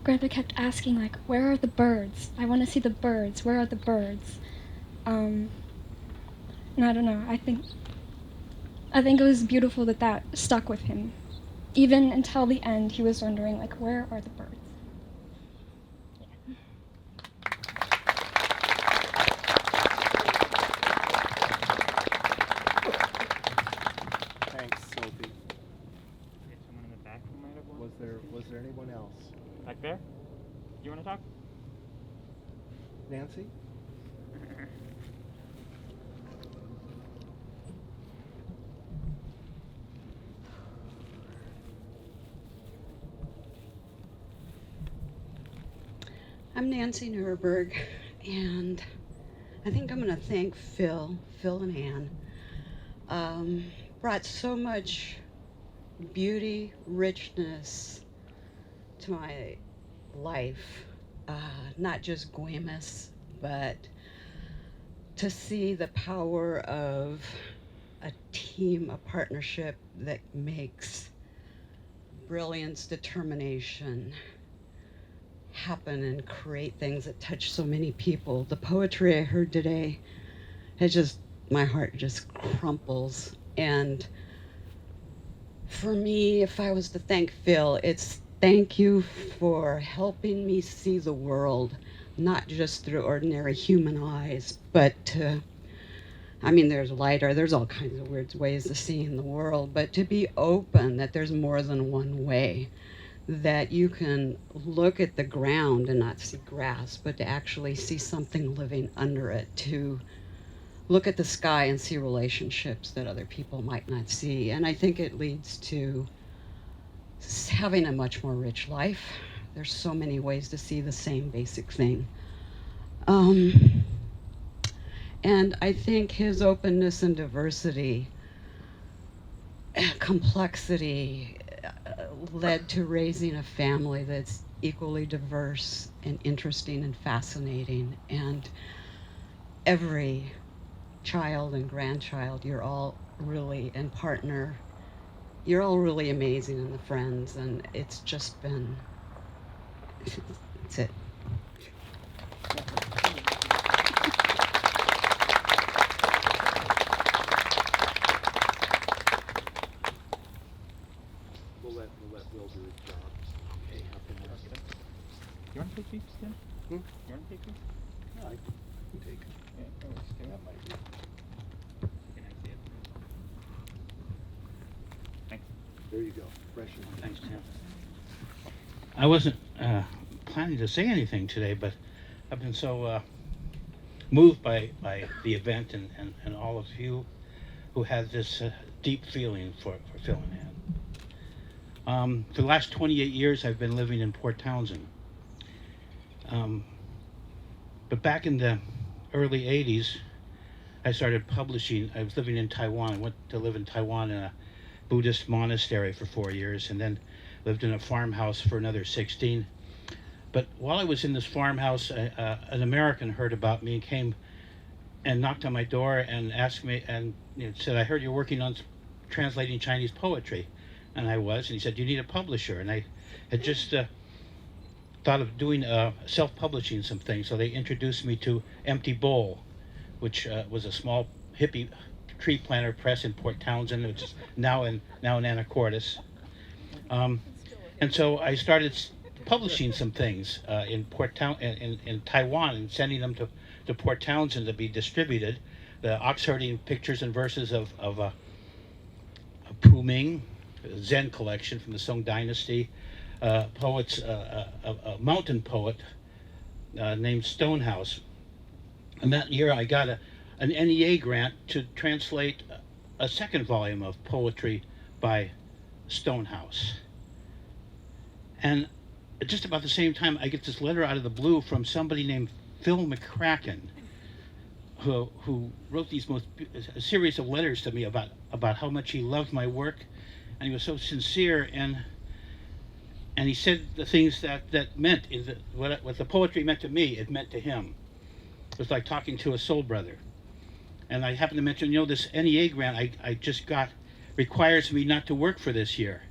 Grandpa kept asking, where are the birds? I want to see the birds. Where are the birds? And I don't know. I think it was beautiful that stuck with him. Even until the end, he was wondering, where are the birds? Thanks, Sophie. Someone in the back who might have Was there anyone else? Back there? You want to talk? Nancy? I'm Nancy Nuremberg, and I think I'm going to thank Phil and Anne. Brought so much beauty, richness to my life, not just Guemes, but to see the power of a team, a partnership that makes brilliance, determination happen and create things that touch so many people. The poetry I heard today has just, my heart just crumples. And for me, if I was to thank Phil, it's thank you for helping me see the world, not just through ordinary human eyes, but I mean, there's lighter, there's all kinds of weird ways of seeing the world, but to be open that there's more than one way, that you can look at the ground and not see grass, but to actually see something living under it, to look at the sky and see relationships that other people might not see. And I think it leads to having a much more rich life. There's so many ways to see the same basic thing. And I think his openness and diversity, complexity, led to raising a family that's equally diverse and interesting and fascinating. And every child and grandchild, you're all really, and partner, you're all really amazing, and the friends, and it's just been, that's it. We'll let Will do his job. Okay. You want to take these, Tim? Hmm? You want to take these? No, I can take it. Yeah, no, it's good. That might be. Can I see it? Thanks. There you go. Fresh and Thanks, Tim. I wasn't planning to say anything today, but I've been so moved by the event and all of you who had this deep feeling for Phil and Ann. For the last 28 years, I've been living in Port Townsend. But back in the early 80s, I started publishing. I was living in Taiwan. I went to live in Taiwan in a Buddhist monastery for 4 years, and then lived in a farmhouse for another 16. But while I was in this farmhouse, an American heard about me and came and knocked on my door and asked me, and said, "I heard you're working on translating Chinese poetry." And I was, and he said, "You need a publisher." And I had just thought of doing self-publishing some things, so they introduced me to Empty Bowl, which was a small hippie tree planter press in Port Townsend, which is now in Anacortes. And so I started publishing some things in Taiwan and sending them to Port Townsend to be distributed. The Oxherdian pictures and verses of Pu Ming, a Zen collection from the Song Dynasty, poets, a mountain poet named Stonehouse. And that year I got an NEA grant to translate a second volume of poetry by Stonehouse. And at just about the same time, I get this letter out of the blue from somebody named Phil McCracken, who wrote these a series of letters to me about how much he loved my work, and he was so sincere, and he said the things that meant what the poetry meant to me, it meant to him. It was like talking to a soul brother. And I happened to mention, this NEA grant I just got requires me not to work for this year.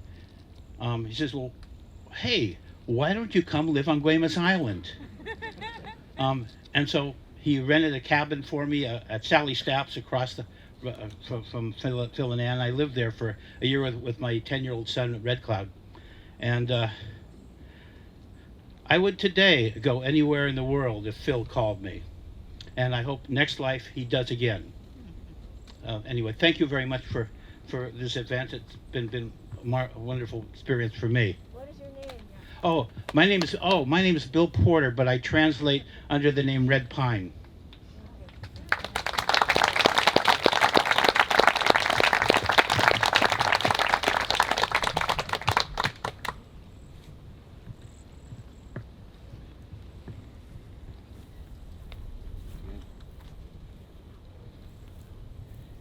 He says, "Well, hey, why don't you come live on Guemes Island?" And so he rented a cabin for me at Sally Stapp's across from Phil and Ann. I lived there for a year with my 10-year-old son at Red Cloud. And I would today go anywhere in the world if Phil called me. And I hope next life he does again. Anyway, thank you very much for this event. It's been a wonderful experience for me. What is your name? Oh, my name is Bill Porter, but I translate under the name Red Pine.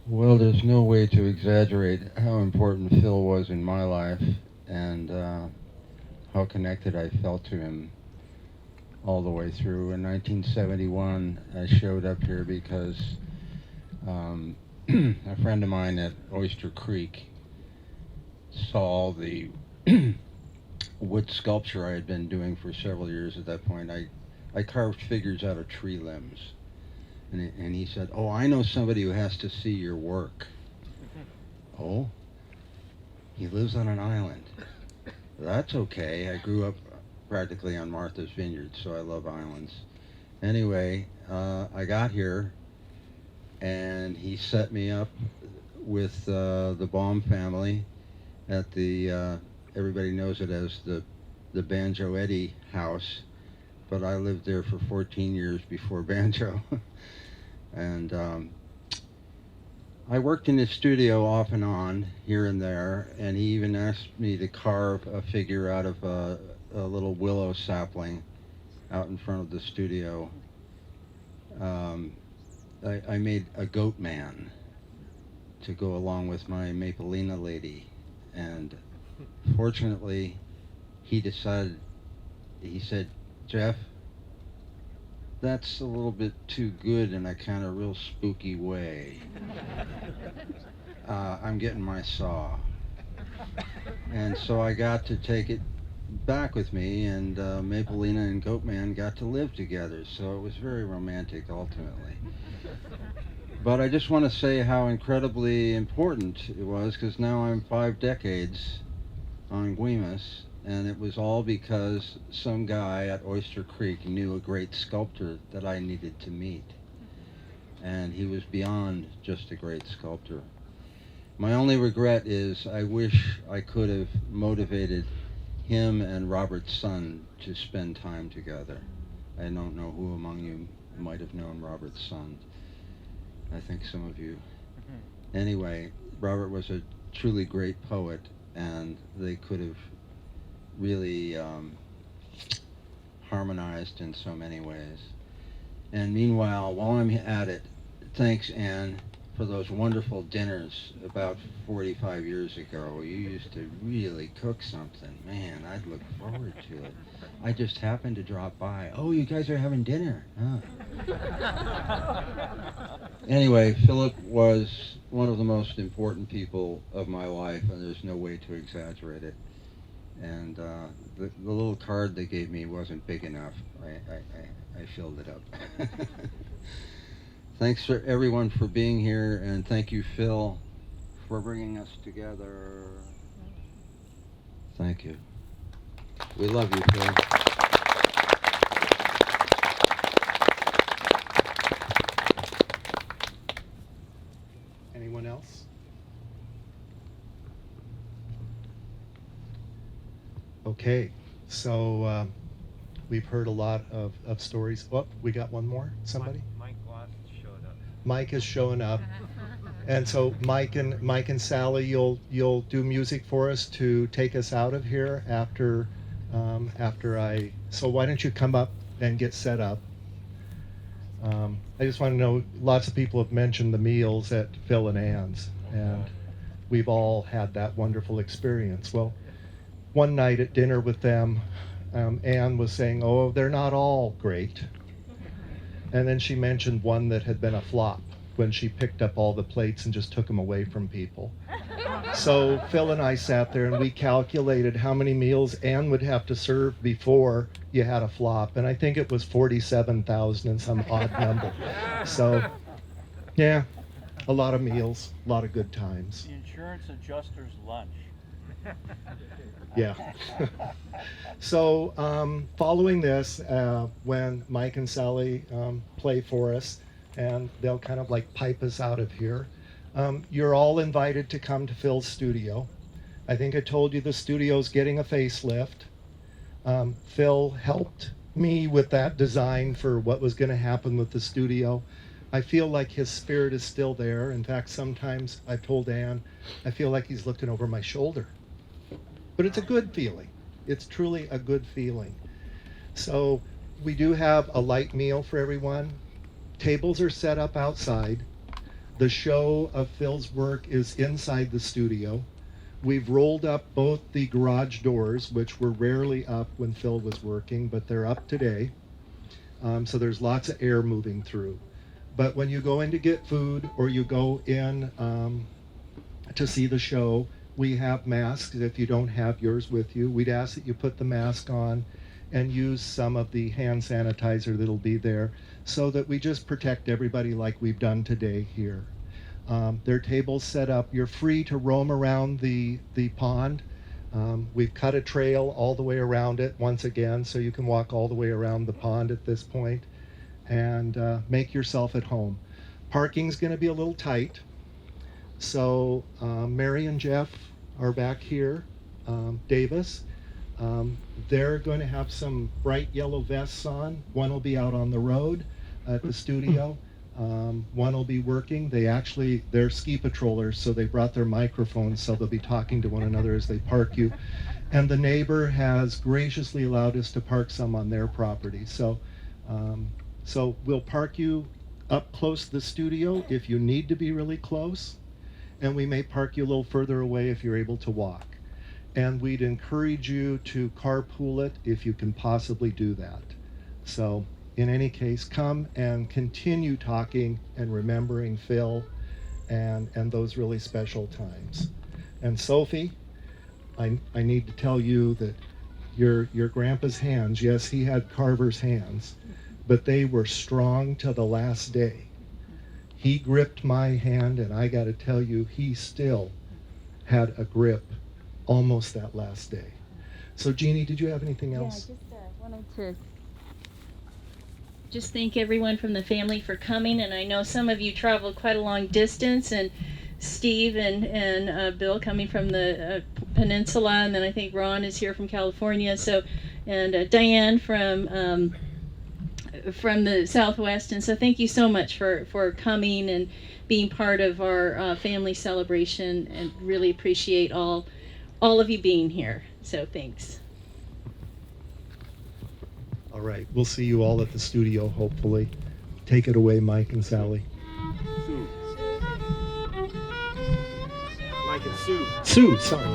Well, there's no way to exaggerate how important Phil was in my life and how connected I felt to him. all the way through. In 1971, I showed up here because a friend of mine at Oyster Creek saw the wood sculpture I had been doing for several years at that point. I carved figures out of tree limbs. And he said, "Oh, I know somebody who has to see your work." Oh? He lives on an island. That's okay. I grew up practically on Martha's Vineyard, so I love islands. Anyway, I got here, and he set me up with the Baum family at the, everybody knows it as the Banjo Eddie house, but I lived there for 14 years before Banjo. And I worked in his studio off and on, here and there, and he even asked me to carve a figure out of a little willow sapling out in front of the studio. I made a goat man to go along with my Mapolina lady, and fortunately he said, "Jeff, that's a little bit too good in a kind of real spooky way. I'm getting my saw." And so I got to take it back with me, and Mapolina and Goatman got to live together, so it was very romantic ultimately. But I just want to say how incredibly important it was, because now I'm 5 decades on Guemes, and it was all because some guy at Oyster Creek knew a great sculptor that I needed to meet. And he was beyond just a great sculptor. My only regret is I wish I could have motivated him and Robert's son to spend time together. I don't know who among you might have known Robert's son. I think some of you. Anyway, Robert was a truly great poet, and they could have really harmonized in so many ways. And meanwhile, while I'm at it, thanks, Anne, for those wonderful dinners about 45 years ago. You used to really cook something. Man, I'd look forward to it. I just happened to drop by. Oh, you guys are having dinner. Huh. Anyway, Philip was one of the most important people of my life, and there's no way to exaggerate it. And the little card they gave me wasn't big enough. I filled it up. Thanks for everyone for being here, and thank you, Phil, for bringing us together. Thank you. We love you, Phil. Anyone else? Okay, so we've heard a lot of stories. Oh, we got one more? Somebody? Mike Loss showed up. Mike is showing up. And so Mike and Sally, you'll do music for us to take us out of here after so why don't you come up and get set up? I just want to know, lots of people have mentioned the meals at Phil and Ann's, and we've all had that wonderful experience. Well, one night at dinner with them, Anne was saying, "Oh, they're not all great." And then she mentioned one that had been a flop when she picked up all the plates and just took them away from people. So Phil and I sat there and we calculated how many meals Anne would have to serve before you had a flop. And I think it was 47,000 and some odd number. So, yeah, a lot of meals, a lot of good times. The insurance adjuster's lunch. Yeah. So following this, when Mike and Sally play for us, and they'll kind of like pipe us out of here, you're all invited to come to Phil's studio. I think I told you the studio's getting a facelift. Phil helped me with that design for what was going to happen with the studio. I feel like his spirit is still there. In fact, sometimes I've told Anne, I feel like he's looking over my shoulder. But it's a good feeling. It's truly a good feeling. So we do have a light meal for everyone. Tables are set up outside. The show of Phil's work is inside the studio. We've rolled up both the garage doors, which were rarely up when Phil was working, but they're up today. So there's lots of air moving through. But when you go in to get food or you go in to see the show, we have masks. If you don't have yours with you, we'd ask that you put the mask on and use some of the hand sanitizer that'll be there so that we just protect everybody like we've done today here. There are tables set up. You're free to roam around the pond. We've cut a trail all the way around it once again, so you can walk all the way around the pond at this point and make yourself at home. Parking's going to be a little tight, so Mary and Jeff are back here. Davis, they're going to have some bright yellow vests on. One will be out on the road at the studio. One will be working. They're ski patrollers, so they brought their microphones, so they'll be talking to one another as they park you. And the neighbor has graciously allowed us to park some on their property. So we'll park you up close to the studio if you need to be really close, and we may park you a little further away if you're able to walk. And we'd encourage you to carpool it if you can possibly do that. So in any case, come and continue talking and remembering Phil and those really special times. And Sophie, I need to tell you that your grandpa's hands, yes, he had carver's hands, but they were strong to the last day. He gripped my hand, and I got to tell you, he still had a grip almost that last day. So Jeannie, did you have anything else? Yeah, I just wanted to just thank everyone from the family for coming, and I know some of you traveled quite a long distance, and Steve and Bill coming from the peninsula, and then I think Ron is here from California, so, and Diane from the Southwest, and so thank you so much for coming and being part of our family celebration, and really appreciate all of you being here, so thanks. All right, we'll see you all at the studio, hopefully. Take it away, Mike and Sally. Mike and Sue. Sue, sorry.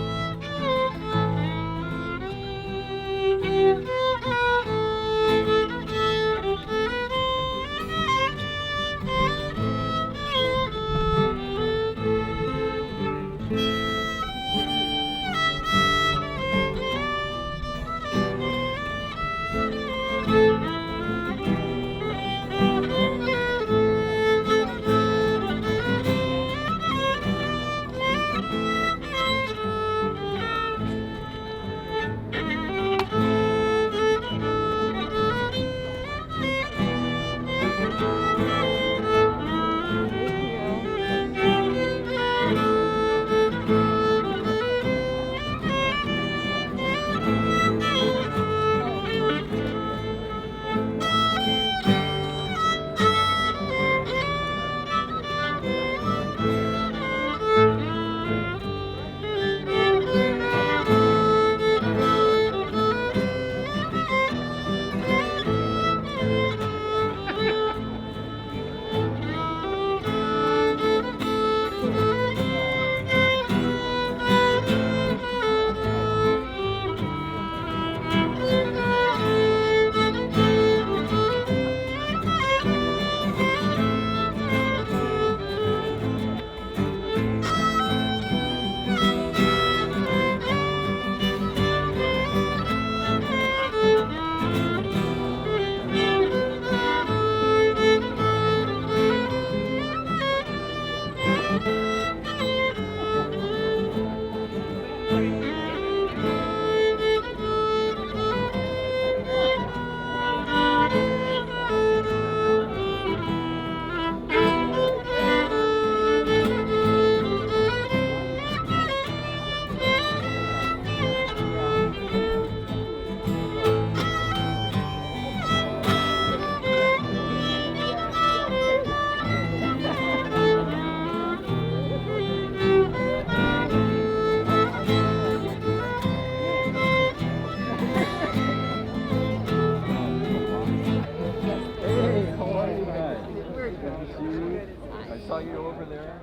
I saw you over there.